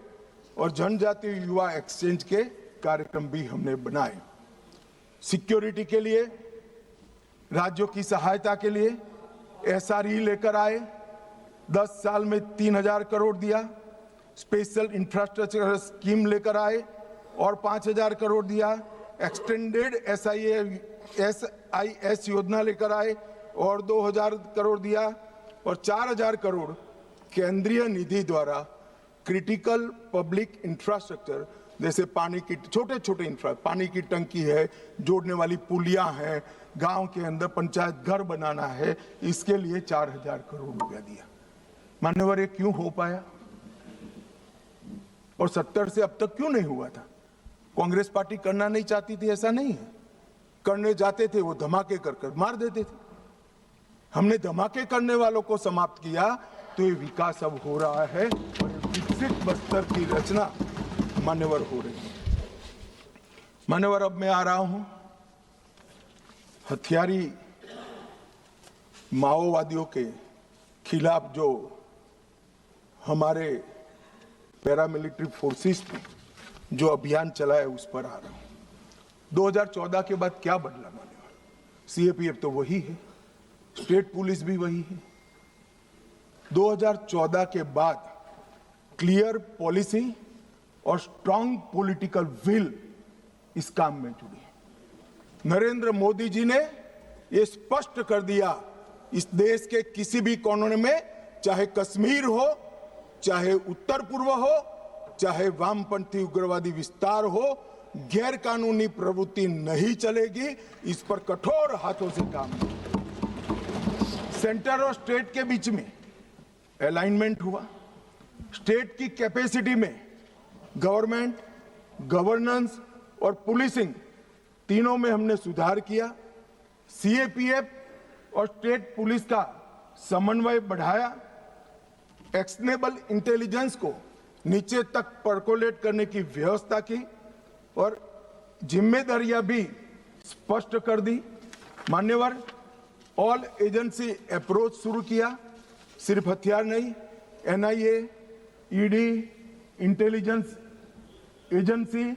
और जनजातीय युवा एक्सचेंज के कार्यक्रम भी हमने बनाए। सिक्योरिटी के लिए, राज्यों की सहायता के लिए SRE लेकर आए, 10 साल में 3000 करोड़ दिया। स्पेशल इंफ्रास्ट्रक्चर स्कीम लेकर आए और 5000 करोड़ दिया। एक्सटेंडेड SIS योजना लेकर आए और 2000 करोड़ दिया और 4000 करोड़ केंद्रीय निधि द्वारा क्रिटिकल पब्लिक इंफ्रास्ट्रक्चर, जैसे पानी की छोटे पानी की टंकी है, जोड़ने वाली पुलियां हैं, गांव के अंदर पंचायत घर बनाना है, इसके लिए 4000 करोड़ रुपया दिया। मान्यवर, ये क्यों हो पाया और 70 से अब तक क्यों नहीं हुआ था? कांग्रेस पार्टी करना नहीं चाहती थी, ऐसा नहीं है। करने जाते थे वो धमाके कर मार देते थे। हमने धमाके करने वालों को समाप्त किया तो ये विकास अब हो रहा है और विकसित बस्तर की रचना मान्यवर हो रही है। मान्यवर, अब मैं आ रहा हूं हथियारी माओवादियों के खिलाफ जो हमारे पैरामिलिट्री फोर्सेस ने जो अभियान चलाया उस पर आ रहा हूं। 2014 के बाद क्या बदला मान्यवर? CAPF तो वही है, स्टेट पुलिस भी वही है। 2014 के बाद क्लियर पॉलिसी और स्ट्रांग पॉलिटिकल विल इस काम में जुड़ी। नरेंद्र मोदी जी ने यह स्पष्ट कर दिया, इस देश के किसी भी कोने में, चाहे कश्मीर हो, चाहे उत्तर पूर्व हो, चाहे वामपंथी उग्रवादी विस्तार हो, गैर कानूनी प्रवृत्ति नहीं चलेगी। इस पर कठोर हाथों से काम सेंटर और स्टेट के बीच में अलाइनमेंट हुआ। स्टेट की कैपेसिटी में गवर्नमेंट, गवर्नेंस और पुलिसिंग तीनों में हमने सुधार किया। CAPF और स्टेट पुलिस का समन्वय बढ़ाया। एक्शनेबल इंटेलिजेंस को नीचे तक परकोलेट करने की व्यवस्था की और जिम्मेदारियां भी स्पष्ट कर दी। मान्यवर, ऑल एजेंसी अप्रोच शुरू किया। सिर्फ हथियार नहीं, NIA, ED, इंटेलिजेंस एजेंसी,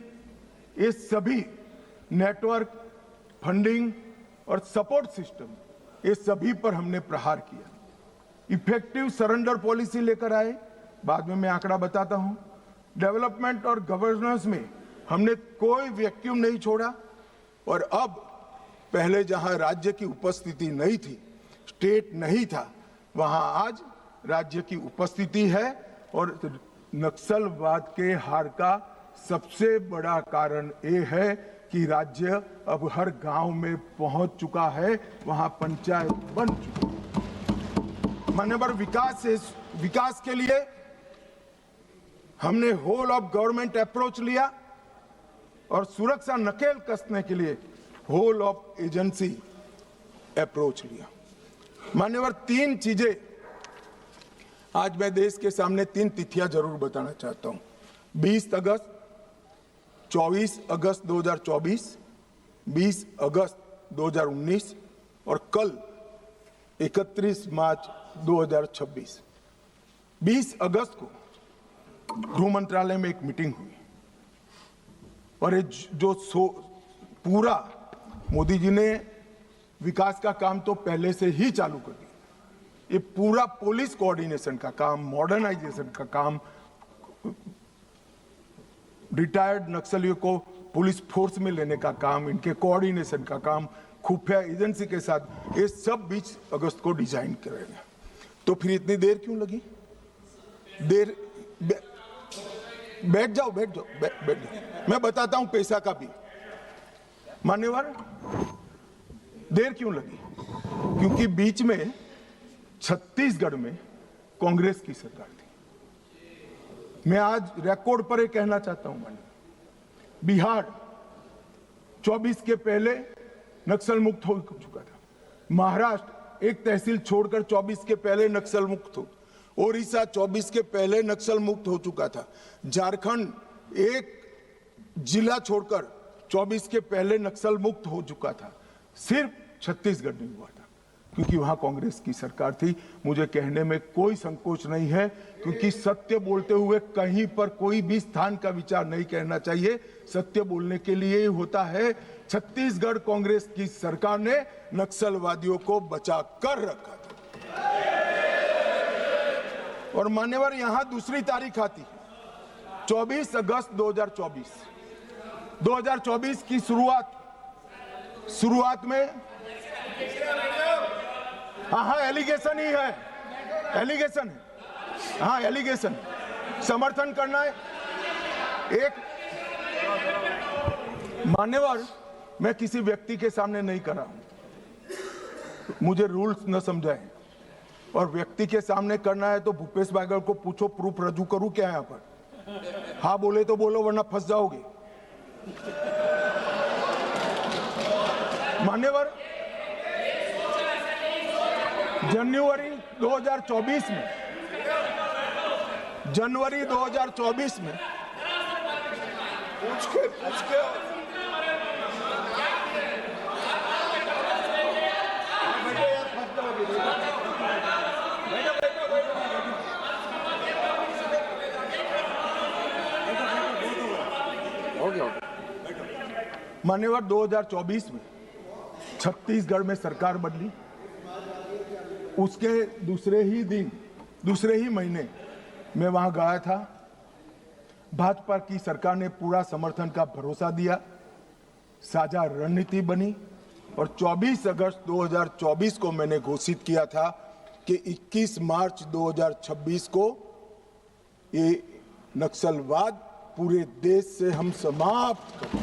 ये सभी नेटवर्क, फंडिंग और सपोर्ट सिस्टम, ये सभी पर हमने प्रहार किया। इफेक्टिव सरेंडर पॉलिसी लेकर आए, बाद में मैं आंकड़ा बताता हूं। डेवलपमेंट और गवर्नेंस में हमने कोई वैक्यूम नहीं छोड़ा और अब पहले जहां राज्य की उपस्थिति नहीं थी, स्टेट नहीं था, वहां आज राज्य की उपस्थिति है। और नक्सलवाद के हार का सबसे बड़ा कारण ये है कि राज्य अब हर गांव में पहुंच चुका है, वहां पंचायत बन चुकी है। मान्यवर, विकास के लिए हमने होल ऑफ गवर्नमेंट अप्रोच लिया और सुरक्षा नकेल कसने के लिए होल ऑफ एजेंसी अप्रोच लिया। मान्यवर, तीन चीजें आज मैं देश के सामने, तीन तिथियां जरूर बताना चाहता हूं। 20 अगस्त, 24 अगस्त 2024, 20 अगस्त 2019 और कल 31 मार्च 2026। 20 अगस्त को गृह मंत्रालय में एक मीटिंग हुई और जो पूरा मोदी जी ने विकास का काम तो पहले से ही चालू कर दिया। ये पूरा पुलिस कोऑर्डिनेशन का काम, मॉडर्नाइजेशन का काम, रिटायर्ड नक्सलियों को पुलिस फोर्स में लेने का काम, इनके कोऑर्डिनेशन का काम, खुफिया एजेंसी के साथ, ये सब 20 अगस्त को डिजाइन करेंगे। तो फिर इतनी देर क्यों लगी? बैठ जाओ। मैं बताता हूं पैसा का भी। मान्यवर, देर क्यों लगी? क्योंकि बीच में छत्तीसगढ़ में कांग्रेस की सरकार थी। मैं आज रिकॉर्ड पर ये कहना चाहता हूं, मान्यवर, बिहार 24 के पहले नक्सल मुक्त हो चुका था। महाराष्ट्र एक तहसील छोड़कर 24 के पहले नक्सल मुक्त हो। ओडिशा 24 के पहले नक्सल मुक्त हो चुका था। झारखंड एक जिला छोड़कर 24 के पहले नक्सल मुक्त हो चुका था। सिर्फ छत्तीसगढ़ नहीं हुआ था, क्योंकि वहां कांग्रेस की सरकार थी। मुझे कहने में कोई संकोच नहीं है, क्योंकि सत्य बोलते हुए कहीं पर कोई भी स्थान का विचार नहीं करना चाहिए। सत्य बोलने के लिए ही होता है। छत्तीसगढ़ कांग्रेस की सरकार ने नक्सलवादियों को बचा कर रखा था। और मान्यवर, यहां दूसरी तारीख आती है 24 अगस्त 2024। 2024 की शुरुआत में हाँ एलिगेशन ही है, एलिगेशन है, हाँ एलिगेशन, समर्थन करना है। एक मान्यवर, मैं किसी व्यक्ति के सामने नहीं कर रहा हूं, मुझे रूल्स न समझाएं। और व्यक्ति के सामने करना है तो भूपेश बागल को पूछो, प्रूफ रजू करूं क्या यहां पर? हाँ बोले तो बोलो, वरना फंस जाओगे। मान्यवर, जनवरी 2024 में पूछ के मान्यवर, 2024 में छत्तीसगढ़ में सरकार बदली। उसके दूसरे ही महीने मैं वहां गया था। भाजपा की सरकार ने पूरा समर्थन का भरोसा दिया, साझा रणनीति बनी और 24 अगस्त 2024 को मैंने घोषित किया था कि 21 मार्च 2026 को ये नक्सलवाद पूरे देश से हम समाप्त करें।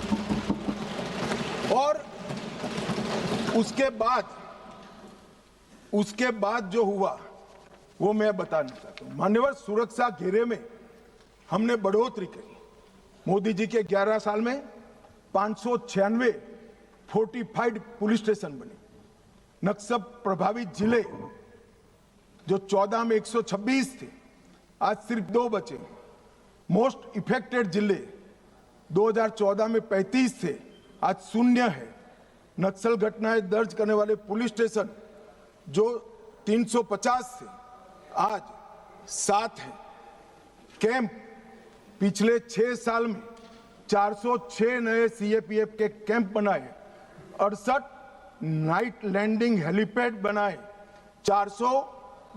और उसके बाद जो हुआ वो मैं बताना चाहता हूं। मान्यवर, सुरक्षा घेरे में हमने बढ़ोतरी करी। मोदी जी के 11 साल में 596 फोर्टिफाइड पुलिस स्टेशन बने। नक्सल प्रभावित जिले जो 14 में 126 थे, आज सिर्फ 2 बचे। मोस्ट इफेक्टेड जिले 2014 में 35 थे, आज 0 है। नक्सल घटनाएं दर्ज करने वाले पुलिस स्टेशन जो 350 थे, आज 7 है। कैंप पिछले 6 साल में 406 नए सीएपीएफ के कैंप बनाए, 68 नाइट लैंडिंग हेलीपैड बनाए, 400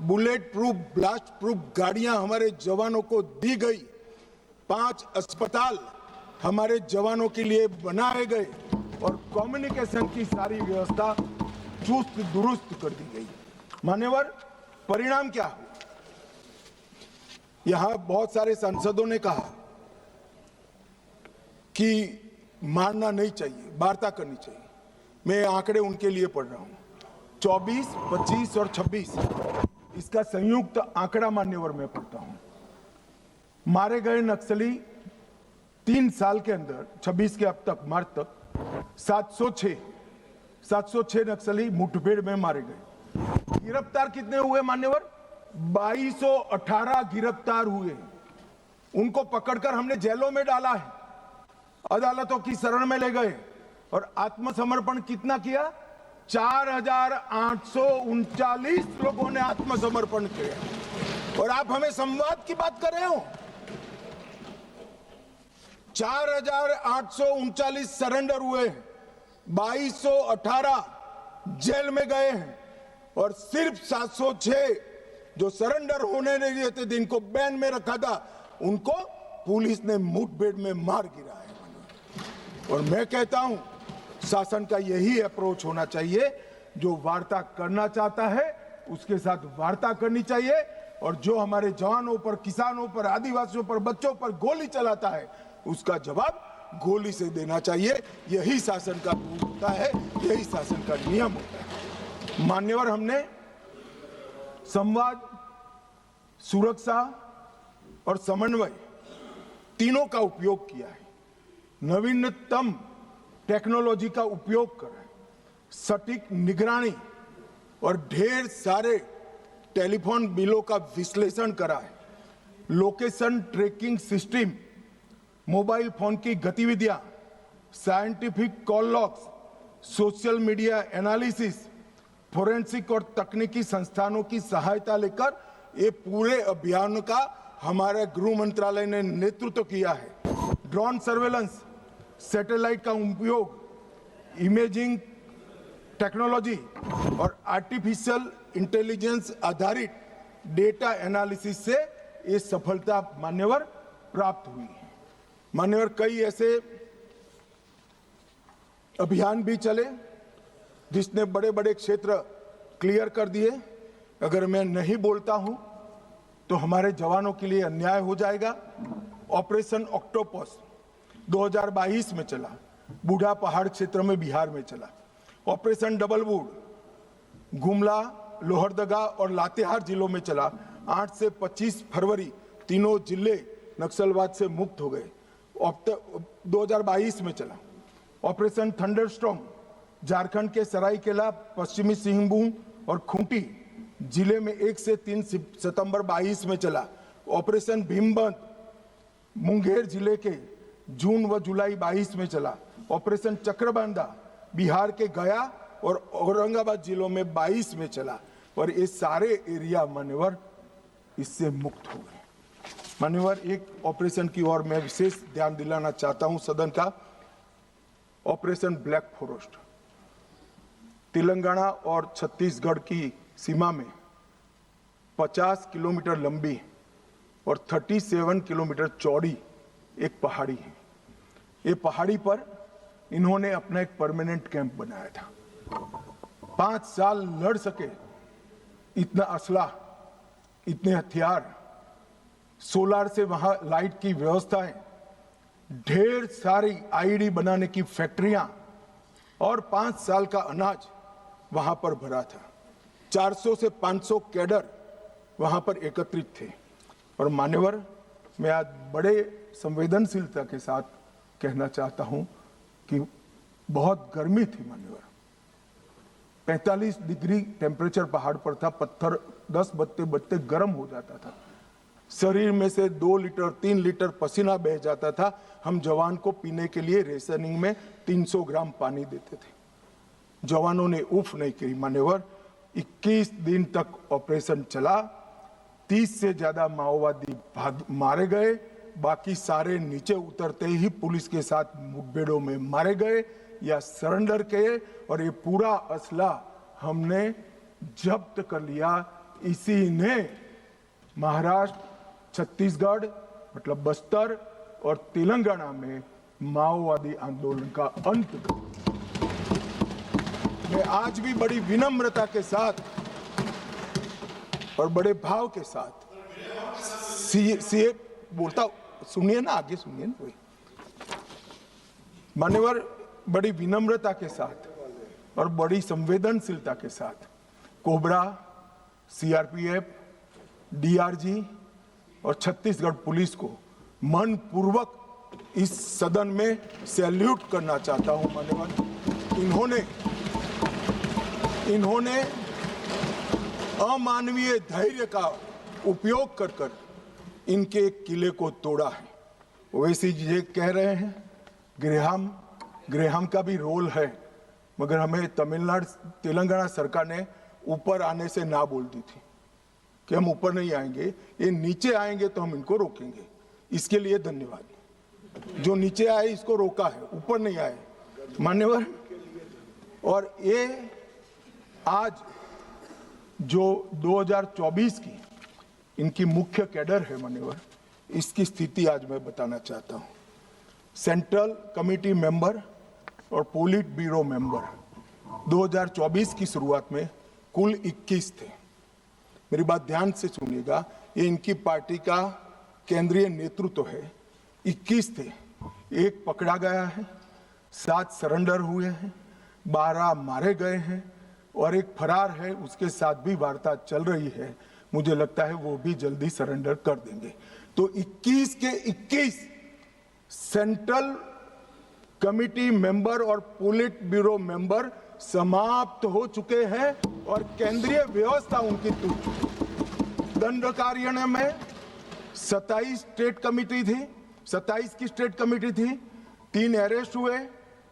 बुलेट प्रूफ ब्लास्ट प्रूफ गाड़ियां हमारे जवानों को दी गई, 5 अस्पताल हमारे जवानों के लिए बनाए गए और कम्युनिकेशन की सारी व्यवस्था चुस्त दुरुस्त कर दी गई। मान्यवर, परिणाम क्या हुआ? यहां बहुत सारे सांसदों ने कहा कि मारना नहीं चाहिए, वार्ता करनी चाहिए। मैं आंकड़े उनके लिए पढ़ रहा हूं, 24, 25 और 26 इसका संयुक्त आंकड़ा मान्यवर में पढ़ता हूं। मारे गए नक्सली 3 साल के अंदर 26 के अब तक मार्च तक 706 नक्सली मुठभेड़ में मारे गए। गिरफ्तार कितने हुए मान्यवर? 2218 गिरफ्तार हुए। उनको पकड़कर हमने जेलों में डाला है, अदालतों की शरण में ले गए और आत्मसमर्पण कितना किया? 4839 लोगों ने आत्मसमर्पण किया। और आप हमें संवाद की बात कर रहे हो? 4839 सरेंडर हुए, 2218 जेल में गए हैं और सिर्फ 706 जो सरेंडर होने नहीं देते थे, इनको बैन में रखा था, उनको पुलिस ने मुठभेड़ में मार गिराया। और मैं कहता हूं शासन का यही अप्रोच होना चाहिए, जो वार्ता करना चाहता है उसके साथ वार्ता करनी चाहिए, और जो हमारे जवानों पर, किसानों पर, आदिवासियों पर, बच्चों पर गोली चलाता है उसका जवाब गोली से देना चाहिए। यही शासन का रूल होता है, यही शासन का नियम होता है। मान्यवर, हमने संवाद, सुरक्षा और समन्वय तीनों का उपयोग किया है। नवीनतम टेक्नोलॉजी का उपयोग कर रहे हैं, सटीक निगरानी और ढेर सारे टेलीफोन बिलों का विश्लेषण करा है। Location tracking system, mobile phone की गतिविधियां, scientific call logs, social media analysis, forensic और तकनीकी संस्थानों की सहायता लेकर ये पूरे अभियान का हमारे गृह मंत्रालय ने नेतृत्व किया है। ड्रोन सर्वेलेंस, सैटेलाइट का उपयोग, इमेजिंग टेक्नोलॉजी और आर्टिफिशियल इंटेलिजेंस आधारित डेटा एनालिसिस से ये सफलता मान्यवर प्राप्त हुई है। मान्यवर, कई ऐसे अभियान भी चले जिसने बड़े बड़े क्षेत्र क्लियर कर दिए। अगर मैं नहीं बोलता हूं तो हमारे जवानों के लिए अन्याय हो जाएगा। ऑपरेशन ऑक्टोपस 2022 में चला, बूढ़ा पहाड़ क्षेत्र में बिहार में चला। Operation double would Gumla, Lohardaga और लातेहार जिलों में चला। 8 से 25 फरवरी तीनों जिले नक्सलवाद से मुक्त हो गए। 2022 में चला। ऑपरेशन थंडरस्टॉर्म झारखंड के सरायकेला, पश्चिमी सिंहभूम और खूंटी जिले में 1 से 3 सितंबर 22 में चला। ऑपरेशन भीमबंद मुंगेर जिले के जून व जुलाई 22 में चला। ऑपरेशन चक्रबांधा बिहार के गया और औरंगाबाद जिलों में 22 में चला। और ये सारे एरिया मान्यवर इससे मुक्त हो गए। मान्यवर, एक ऑपरेशन की ओर मैं विशेष ध्यान दिलाना चाहता हूं सदन का। ऑपरेशन ब्लैक फॉरेस्ट तेलंगाना और छत्तीसगढ़ की सीमा में 50 किलोमीटर लंबी और 37 किलोमीटर चौड़ी एक पहाड़ी है। ये पहाड़ी पर इन्होंने अपना एक परमानेंट कैंप बनाया था। 5 साल लड़ सके इतना असला, इतने हथियार, सोलार से वहां लाइट की व्यवस्थाएं, ढेर सारी आईडी बनाने की फैक्ट्रियां और 5 साल का अनाज वहां पर भरा था। 400 से 500 कैडर वहां पर एकत्रित थे। और मान्यवर, मैं आज बड़े संवेदनशीलता के साथ कहना चाहता हूं कि बहुत गर्मी थी मान्यवर। 45 डिग्री टेम्परेचर पहाड़ पर था। पत्थर 10 बजते बजते गर्म हो जाता था। शरीर में से 2 लीटर 3 लीटर पसीना बह जाता था। हम जवान को पीने के लिए रेशनिंग में 300 ग्राम पानी देते थे। जवानों ने उफ नहीं की मान्यवर। 21 दिन तक ऑपरेशन चला। 30 से ज्यादा माओवादी मारे गए। बाकी सारे नीचे उतरते ही पुलिस के साथ मुठभेड़ों में मारे गए या सरेंडर किए। और ये पूरा असला हमने जब्त कर लिया। इसी ने महाराष्ट्र, छत्तीसगढ़ मतलब बस्तर और तेलंगाना में माओवादी आंदोलन का अंत। मैं आज भी बड़ी विनम्रता के साथ और बड़े भाव के साथ सीए बोलता हूं। सुनिए ना, आगे सुनिए ना। मान्यवर, बड़ी विनम्रता के साथ और बड़ी संवेदनशीलता के साथ कोबरा, सीआरपीएफ, डीआरजी और छत्तीसगढ़ पुलिस को मन पूर्वक इस सदन में सैल्यूट करना चाहता हूं। मान्यवर, इन्होंने अमानवीय धैर्य का उपयोग कर इनके किले को तोड़ा है। वैसे ये कह रहे हैं ग्रेहाम का भी रोल है, मगर हमें तेलंगाना सरकार ने ऊपर आने से ना बोल दी थी कि हम ऊपर नहीं आएंगे, ये नीचे आएंगे तो हम इनको रोकेंगे। इसके लिए धन्यवाद। जो नीचे आए इसको रोका है, ऊपर नहीं आए मान्यवर। और ये आज जो 2024 की इनकी मुख्य कैडर है मान्यवर, इसकी स्थिति आज मैं बताना चाहता हूं। सेंट्रल कमेटी मेंबर और पोलिट ब्यूरो मेंबर 2024 की शुरुआत में कुल 21 थे। मेरी बात ध्यान से सुनिएगा, ये इनकी पार्टी का केंद्रीय नेतृत्व है। 21 थे, एक पकड़ा गया है, 7 सरेंडर हुए हैं, 12 मारे गए हैं और एक फरार है, उसके साथ भी वार्ता चल रही है। मुझे लगता है वो भी जल्दी सरेंडर कर देंगे। तो 21 के 21 सेंट्रल कमिटी मेंबर और पोलिट ब्यूरो मेंबर समाप्त हो चुके हैं और केंद्रीय व्यवस्था उनकी टूट चुकी। दंड कार्यालय में 27 स्टेट कमिटी थी, 27 की स्टेट कमिटी थी, 3 अरेस्ट हुए,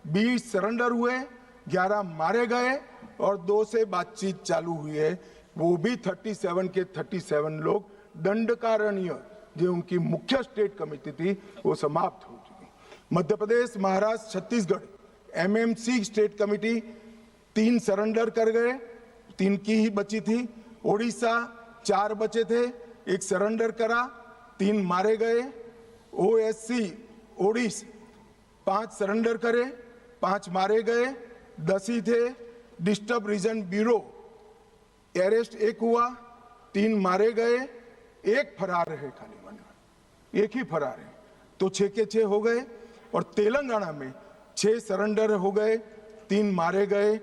20 सरेंडर हुए, 11 मारे गए और 2 से बातचीत चालू हुई है। वो भी 37 के 37 लोग दंडकारणीय जो उनकी मुख्य स्टेट कमेटी थी वो समाप्त हो चुकी। Madhya Pradesh, Maharashtra, Chhattisgarh MMC state committee 3 surrender कर गए, 3 की ही बची थी। ओडिशा 4 बचे थे, 1 सरेंडर करा, 3 मारे गए। ओएससी ओडिशा 5 सरेंडर करे, 5 मारे गए, 10 ही थे। डिस्टर्ब रीजन ब्यूरो अरेस्ट 1 हुआ, 3 मारे गए, 1 फरार है, खाली मान्यवर 1 ही फरार है, तो 6 के 6 हो गए। और तेलंगाना में 6 सरेंडर हो गए, 3 मारे गए,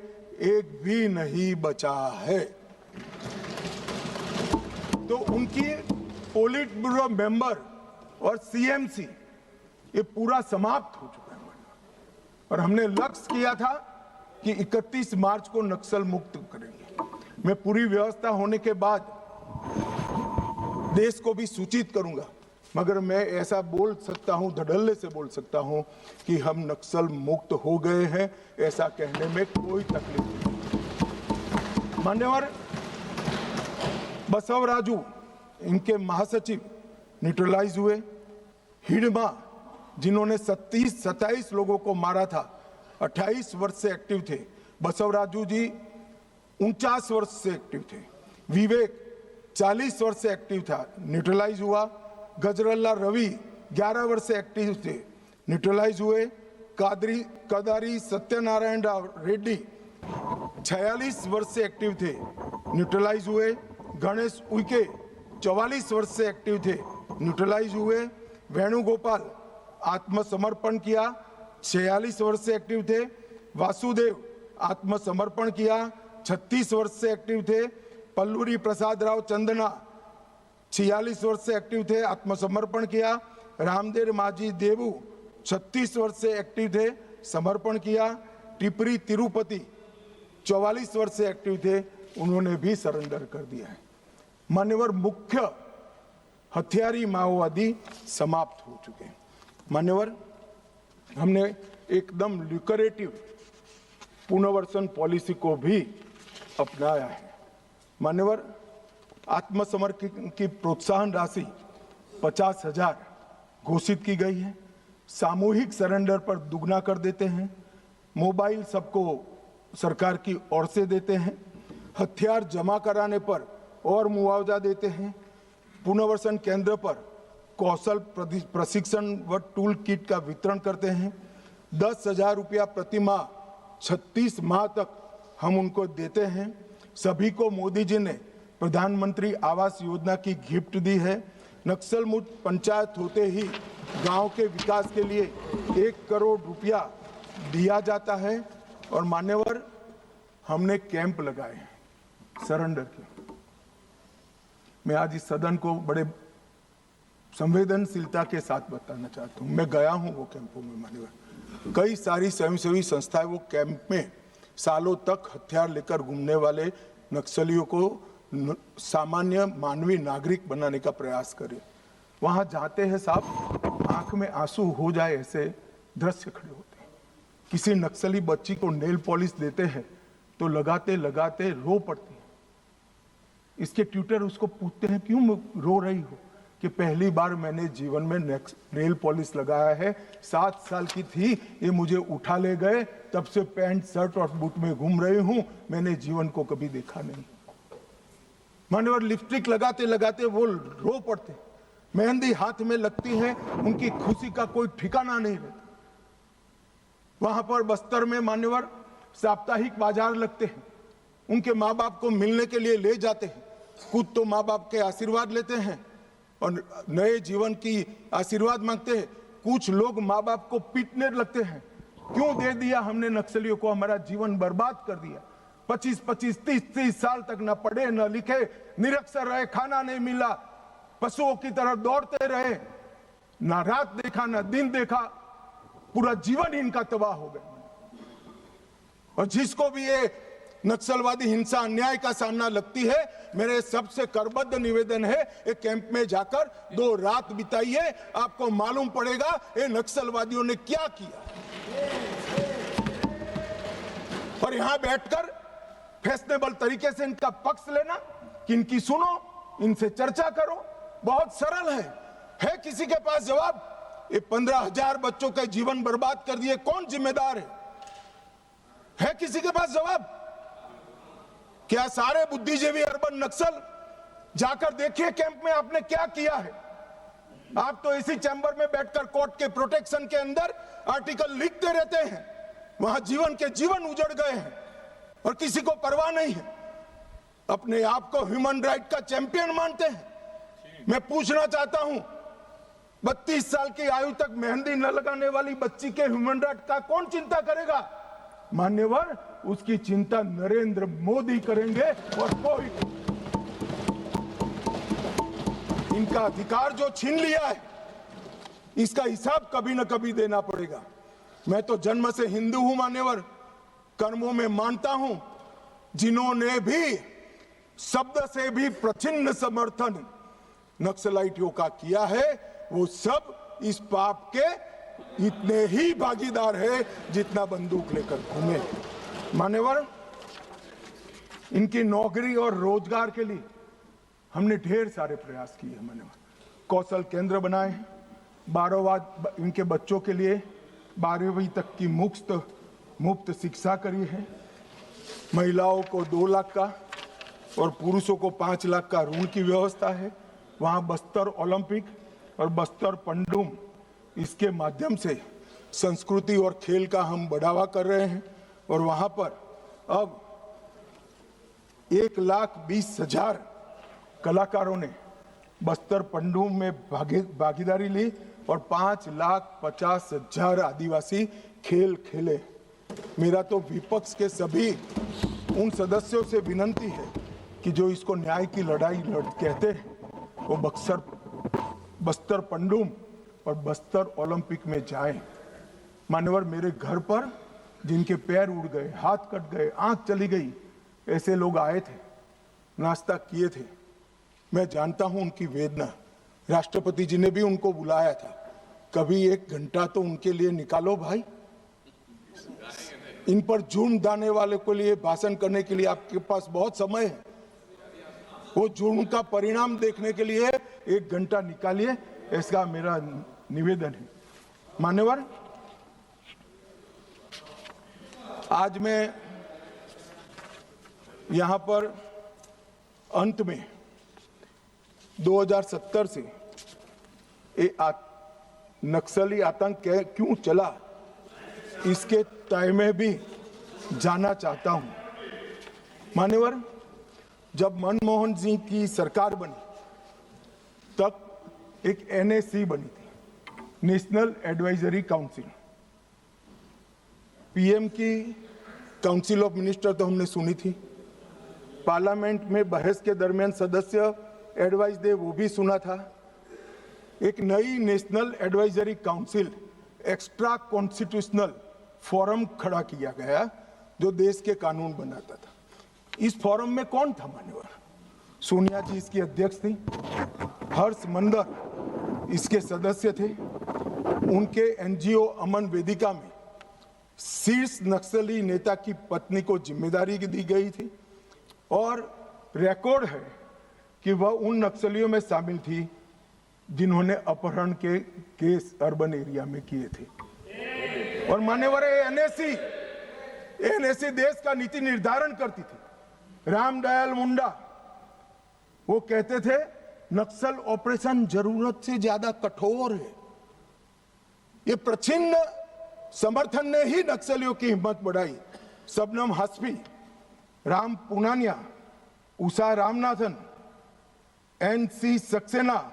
1 भी नहीं बचा है। तो उनकी पोलिट ब्यूरो मेंबर और सीएमसी ये पूरा समाप्त हो चुका है। और हमने लक्ष्य किया था कि 31 मार्च को नक्सल मुक्त करेंगे। मैं पूरी व्यवस्था होने के बाद देश को भी सूचित करूंगा, मगर मैं ऐसा बोल सकता हूं, धड़ल्ले से बोल सकता हूं कि हम नक्सल मुक्त हो गए हैं, ऐसा कहने में कोई तकलीफ नहीं। मान्यवर, बसवराजू इनके महासचिव न्यूट्रलाइज हुए। हिडमा जिन्होंने 27 लोगों को मारा था, 28 वर्ष से एक्टिव थे। बसवराजू जी 49 वर्ष से एक्टिव थे। विवेक 40 वर्ष से एक्टिव था, न्यूट्रलाइज हुआ। गजरल्ला रवि 11 वर्ष से एक्टिव थे, न्यूट्रलाइज हुए। कदारी सत्यनारायण राव रेड्डी 46 वर्ष से एक्टिव थे, न्यूट्रलाइज हुए। गणेश उइके 44 वर्ष से एक्टिव थे, न्यूट्रलाइज हुए। वेणुगोपाल आत्मसमर्पण किया, 46 वर्ष से एक्टिव थे। वासुदेव आत्मसमर्पण किया, 36 वर्ष से एक्टिव थे। पल्लूरी प्रसाद राव चंदना 46 वर्ष से एक्टिव थे, आत्मसमर्पण किया। रामदेव माझी देवू 36 वर्ष से एक्टिव थे, समर्पण किया। टिपरी तिरुपति 44 वर्ष से एक्टिव थे, उन्होंने भी सरेंडर कर दिया है। मान्यवर, मुख्य हथियारी माओवादी समाप्त हो चुके हैं। मान्यवर, हमने एकदम ल्यूकरेटिव पुनर्वसन पॉलिसी को भी अपनाया है। मान्यवर, आत्मसमर्पण की प्रोत्साहन राशि 50,000 घोषित की गई है। सामूहिक सरेंडर पर दुगना कर देते हैं। मोबाइल सबको सरकार की ओर से देते हैं। हथियार जमा कराने पर और मुआवजा देते हैं। पुनर्वसन केंद्र पर कौशल प्रशिक्षण व टूल किट का वितरण करते हैं। 10,000 रुपया प्रति माह 36 माह तक हम उनको देते हैं। सभी को मोदी जी ने प्रधानमंत्री आवास योजना की गिफ्ट दी है। नक्सल मुक्त पंचायत होते ही गांव के विकास के लिए 1 करोड़ रुपया दिया जाता है। और मान्यवर, हमने कैंप लगाए सरेंडर के। मैं आज इस सदन को बड़े संवेदनशीलता के साथ बताना चाहता हूं, मैं गया हूं वो कैंपों में। मान्यवर, कई सारी स्वयंसेवी संस्थाएं वो कैंप में सालों तक हथियार लेकर घूमने वाले नक्सलियों को सामान्य मानवीय नागरिक बनाने का प्रयास करें। वहां जाते हैं साहब, आंख में आंसू हो जाए ऐसे दृश्य खड़े होते हैं। किसी नक्सली बच्ची को नेल पॉलिश देते हैं तो लगाते लगाते रो पड़ती है। इसके ट्यूटर उसको पूछते हैं, क्यों रो रही हो? कि पहली बार मैंने जीवन में नेल पॉलिश लगाया है, 7 साल की थी, ये मुझे उठा ले गए, तब से पैंट शर्ट और बूट में घूम रही हूं, मैंने जीवन को कभी देखा नहीं। मान्यवर, लिपस्टिक लगाते लगाते वो रो पड़ते, मेहंदी हाथ में लगती है, उनकी खुशी का कोई ठिकाना नहीं रहता। वहां पर बस्तर में मान्यवर साप्ताहिक बाजार लगते हैं, उनके माँ बाप को मिलने के लिए ले जाते हैं। खुद तो माँ बाप के आशीर्वाद लेते हैं और नए जीवन की आशीर्वाद मांगते हैं। कुछ लोग माँ बाप को पीटने लगते हैं, क्यों दे दिया हमने नक्सलियों को, हमारा जीवन बर्बाद कर दिया। 25-25, 30-30 साल तक न पढ़े न लिखे, निरक्षर रहे, खाना नहीं मिला, पशुओं की तरह दौड़ते रहे, ना रात देखा ना दिन देखा, पूरा जीवन इनका तबाह हो गया। और जिसको भी ये नक्सलवादी हिंसा अन्याय का सामना लगती है, मेरे सबसे करबद्ध निवेदन है, एक कैंप में जाकर 2 रात बिताइए, आपको मालूम पड़ेगा ये नक्सलवादियों ने क्या किया। और यहां बैठकर फैशनेबल तरीके से इनका पक्ष लेना, कि इनकी सुनो, इनसे चर्चा करो, बहुत सरल है किसी के पास जवाब? ये 15,000 बच्चों के जीवन बर्बाद कर दिए, कौन जिम्मेदार है किसी के पास जवाब? क्या सारे बुद्धिजीवी अर्बन नक्सल जाकर देखिए कैंप में आपने क्या किया है। आप तो इसी चैम्बर में बैठकर कोर्ट के प्रोटेक्शन के अंदर आर्टिकल लिखते रहते हैं, वहां जीवन के जीवन उजड़ गए हैं और किसी को परवाह नहीं है। अपने आप को ह्यूमन राइट का चैंपियन मानते हैं। मैं पूछना चाहता हूं, 32 साल की आयु तक मेहंदी न लगाने वाली बच्ची के ह्यूमन राइट का कौन चिंता करेगा? मान्यवर, उसकी चिंता नरेंद्र मोदी करेंगे और कोई। इनका अधिकार जो छीन लिया है, इसका हिसाब कभी न कभी देना पड़ेगा। मैं तो जन्म से हिंदू हूं मान्यवर, कर्मों में मानता हूं। जिन्होंने भी शब्द से भी प्रचिन्न समर्थन नक्सलाइटियों का किया है, वो सब इस पाप के इतने ही भागीदार है जितना बंदूक लेकर घूमे। मान्यवर, इनकी नौकरी और रोजगार के लिए हमने ढेर सारे प्रयास किए हैं। मान्यवर, कौशल केंद्र बनाए हैं, 12वां इनके बच्चों के लिए 12वीं तक की मुफ्त शिक्षा करी है। महिलाओं को 2 लाख का और पुरुषों को 5 लाख का ऋण की व्यवस्था है। वहां बस्तर ओलंपिक और बस्तर पंडुम, इसके माध्यम से संस्कृति और खेल का हम बढ़ावा कर रहे हैं। और वहां पर अब 1,20,000 कलाकारों ने बस्तर पंडुम में भागीदारी ली और 5,50,000 आदिवासी खेल खेले। मेरा तो विपक्ष के सभी उन सदस्यों से विनती है कि जो इसको न्याय की लड़ाई कहते हैं, वो बस्तर पंडुम और बस्तर ओलंपिक में जाएं। मान्यवर, मेरे घर पर जिनके पैर उड़ गए, हाथ कट गए, आंख चली गई, ऐसे लोग आए थे, नाश्ता किए थे। मैं जानता हूं उनकी वेदना। राष्ट्रपति जी ने भी उनको बुलाया था। कभी 1 घंटा तो उनके लिए निकालो भाई। इन पर जुर्म डालने वाले को लिए भाषण करने के लिए आपके पास बहुत समय है। वो जुर्म का परिणाम देखने के लिए 1 घंटा निकालिए, ऐसा मेरा निवेदन है। मान्यवर, आज मैं यहां पर अंत में 2070 से नक्सली आतंक क्यों चला, इसके तय में भी जाना चाहता हूं। मान्यवर, जब मनमोहन सिंह की सरकार बनी तब एक NSC बनी थी, नेशनल एडवाइजरी काउंसिल। पीएम की काउंसिल ऑफ मिनिस्टर तो हमने सुनी थी, पार्लियामेंट में बहस के दरमियान सदस्य एडवाइस दे वो भी सुना था। एक नई national advisory council extra constitutional forum खड़ा किया गया जो देश के कानून बनाता था। इस फोरम में कौन था मान्यवर? सोनिया जी इसकी अध्यक्ष थी, हर्ष मंदर इसके सदस्य थे। उनके एनजीओ अमन वेदिका में शीर्ष नक्सली नेता की पत्नी को जिम्मेदारी दी गई थी और रिकॉर्ड है कि वह उन नक्सलियों में शामिल थी जिन्होंने अपहरण के केस अर्बन एरिया में किए थे। और मान्यवर एनएसी देश का नीति निर्धारण करती थी। रामदयाल मुंडा वो कहते थे नक्सल ऑपरेशन जरूरत से ज्यादा कठोर है। ये प्रच्छिन्न समर्थन ने ही नक्सलियों की हिम्मत बढ़ाई। Shabnam Hashmi, Ram Punaniya, Usha Ramanathan, NC Saxena,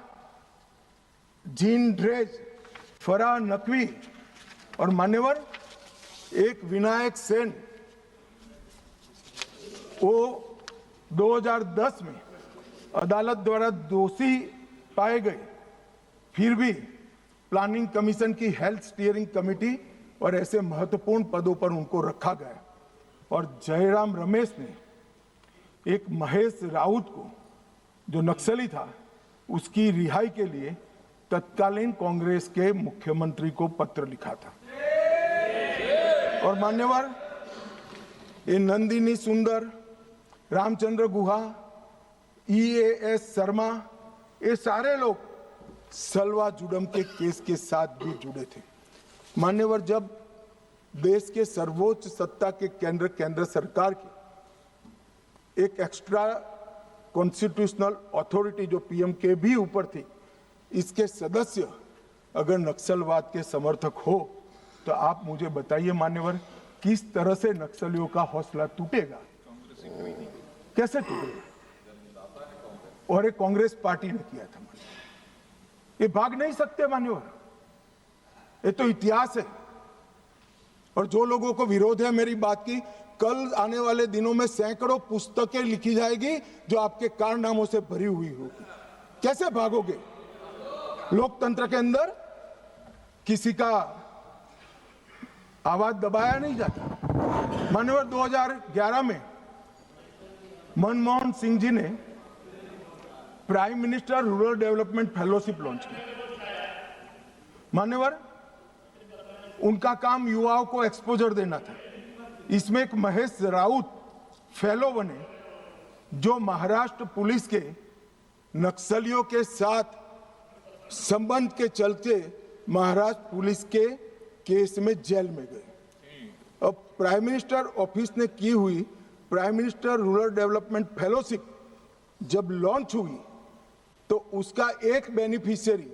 Jean Dreze, Farah Naqvi और मान्यवर एक विनायक सेन, वो 2010 में अदालत द्वारा दोषी पाए गए, फिर भी प्लानिंग कमीशन की हेल्थ स्टीयरिंग कमेटी और ऐसे महत्वपूर्ण पदों पर उनको रखा गया। और जयराम रमेश ने एक महेश राउत को जो नक्सली था उसकी रिहाई के लिए तत्कालीन कांग्रेस के मुख्यमंत्री को पत्र लिखा था। और मान्यवर ये नंदिनी सुंदर, रामचंद्र गुहा, EAS शर्मा, ये सारे लोग सलवा जुडम के केस के साथ भी जुड़े थे। मान्यवर जब देश के सर्वोच्च सत्ता के केंद्र सरकार की एक एक्स्ट्रा कॉन्स्टिट्यूशनल अथॉरिटी जो पीएम के भी ऊपर थी, इसके सदस्य अगर नक्सलवाद के समर्थक हो तो आप मुझे बताइए मान्यवर किस तरह से नक्सलियों का हौसला टूटेगा, कैसे टूटेगा? और एक कांग्रेस पार्टी ने किया था मान्यवर। ये भाग नहीं सकते मान्यवर, ये तो इतिहास है। और जो लोगों को विरोध है मेरी बात की, कल आने वाले दिनों में सैकड़ों पुस्तकें लिखी जाएगी जो आपके कारनामों से भरी हुई होगी। कैसे भागोगे? लोकतंत्र के अंदर किसी का आवाज दबाया नहीं जाता। मान्यवर 2011 में मनमोहन सिंह जी ने prime minister rural development fellowship launch की। मान्यवर उनका काम युवाओं को एक्सपोजर देना था। इसमें एक महेश राउत फेलो बने जो महाराष्ट्र पुलिस के नक्सलियों के साथ संबंध के चलते महाराष्ट्र पुलिस के केस में जेल में गए। अब प्राइम मिनिस्टर ऑफिस ने की हुई prime minister rural development fellowship जब लॉन्च हुई तो उसका एक बेनिफिशियरी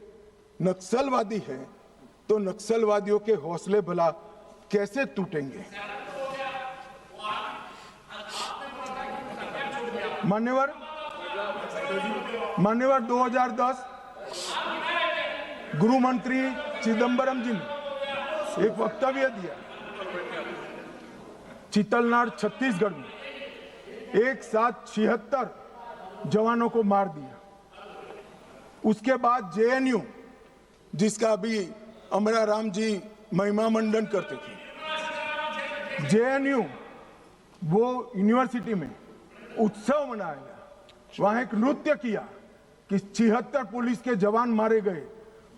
नक्सलवादी है, तो नक्सलवादियों के हौसले भला कैसे टूटेंगे? मान्यवर 2010 गृह मंत्री चिदम्बरम जी ने एक वक्तव्य दिया चितलनार छत्तीसगढ़ में एक साथ 76 जवानों को मार दिया। उसके बाद जेएनयू जिसका अभी अमरा राम जी महिमा मंडन करते थे, जेएनयू वो यूनिवर्सिटी में उत्सव मनाया, वहां एक नृत्य किया कि 76 पुलिस के जवान मारे गए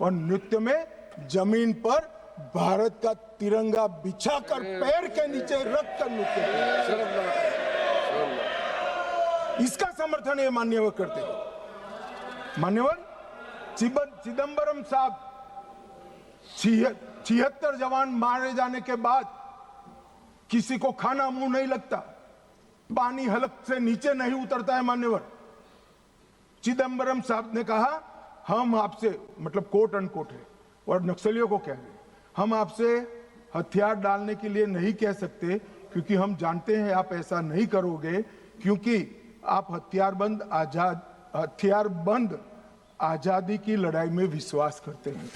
और नृत्य में जमीन पर भारत का तिरंगा बिछाकर पैर के नीचे रख कर नृत्य किया। इसका समर्थन ये मान्यवर करते हैं। मान्यवर चिदम्बरम साहब 76 जवान मारे जाने के बाद किसी को खाना मुंह नहीं लगता, पानी हलक से नीचे नहीं उतरता है। मान्यवर चिदम्बरम साहब ने कहा हम आपसे, मतलब कोट अनकोट है और नक्सलियों को कह रहे, हम आपसे हथियार डालने के लिए नहीं कह सकते क्योंकि हम जानते हैं आप ऐसा नहीं करोगे क्योंकि आप हथियारबंद आजादी की लड़ाई में विश्वास करते हैं।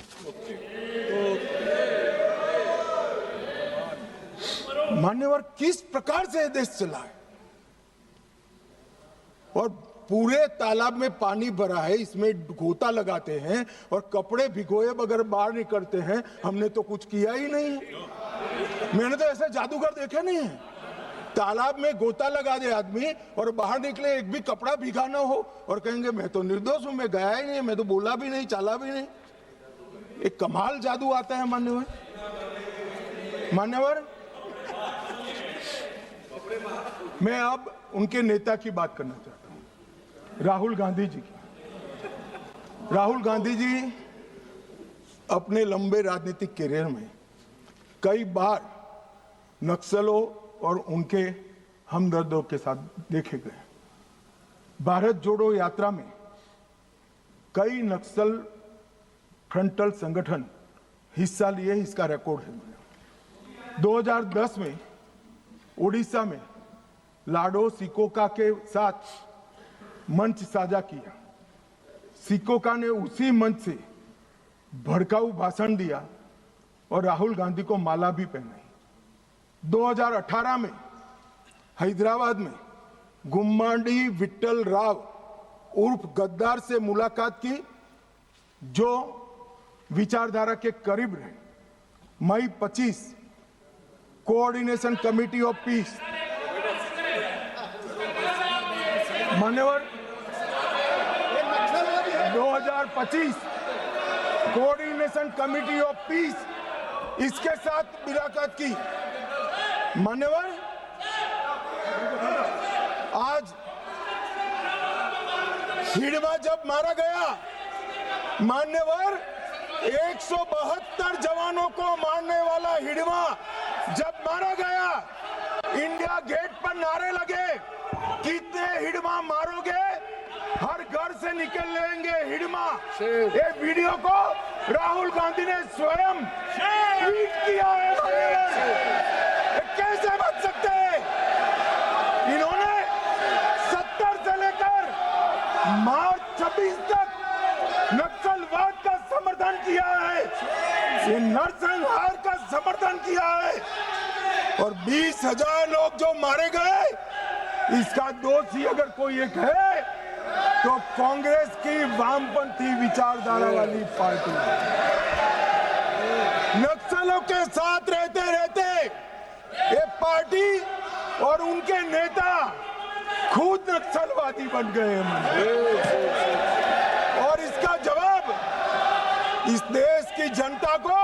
मान्यवर किस प्रकार से ये देश चला है और पूरे तालाब में पानी भरा है, इसमें गोता लगाते हैं और कपड़े भिगोए बगैर बाहर निकलते हैं। हमने तो कुछ किया ही नहीं, मैंने तो ऐसा जादूगर देखे नहीं है। तालाब में गोता लगा दे आदमी और बाहर निकले, एक भी कपड़ा भीगा ना हो और कहेंगे मैं तो निर्दोष हूं, मैं गया ही नहीं, मैं तो बोला भी नहीं, चला भी नहीं। एक कमाल जादू आता है मान्यवर। मैं अब उनके नेता की बात करना चाहता हूं, राहुल गांधी जी की। राहुल गांधी जी अपने लंबे राजनीतिक करियर में कई बार नक्सलों और उनके हमदर्दों के साथ देखे गए। भारत जोड़ो यात्रा में कई नक्सल फ्रंटल संगठन हिस्सा लिए, इसका रिकॉर्ड है। 2010 में उड़ीसा में लाडो सिकोका के साथ मंच साझा किया। सिकोका ने उसी मंच से भड़काऊ भाषण दिया और राहुल गांधी को माला भी पहनाई। 2018 में हैदराबाद में गुम्माडी विट्ठल राव उर्फ गद्दार से मुलाकात की, जो विचारधारा के करीब रहे। मई 25 कोऑर्डिनेशन कमेटी ऑफ पीस, मान्यवर 2025 कोऑर्डिनेशन कमेटी ऑफ पीस, इसके साथ मुलाकात की। मान्यवर आज हिडमा जब मारा गया, मान्यवर 172 जवानों को मारने वाला हिडमा जब मारा गया, इंडिया गेट पर नारे लगे, कितने हिडमा मारोगे, हर घर से निकल लेंगे हिडमा। ये वीडियो को राहुल गांधी ने स्वयं ट्वीट किया है। कैसे बच सकते हैं? इन्होंने 70 से लेकर मार्च 26 तक नक्सलवाद का समर्थन किया है, ये नरसंहार का समर्थन किया है और 20,000 लोग जो मारे गए, इसका दोषी अगर कोई एक है तो कांग्रेस की वामपंथी विचारधारा वाली पार्टी। नक्सलों के साथ रहते रहते ये पार्टी और उनके नेता खुद नक्सलवादी बन गए हैं। और इसका जवाब इस देश की जनता को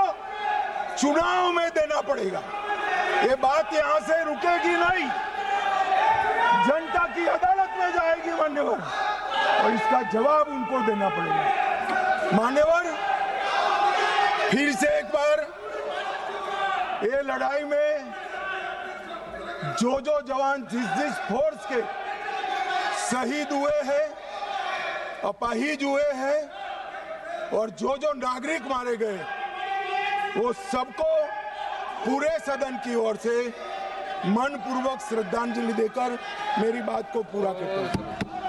चुनाव में देना पड़ेगा। ये बात यहां से रुकेगी नहीं, जनता की अदालत में जाएगी मान्यवर, और इसका जवाब उनको देना पड़ेगा। मान्यवर फिर से एक बार ये लड़ाई में जो जवान जिस फोर्स के शहीद हुए हैं, अपाहिज हुए हैं और जो नागरिक मारे गए, वो सबको पूरे सदन की ओर से मनपूर्वक श्रद्धांजलि देकर मेरी बात को पूरा करता हूं।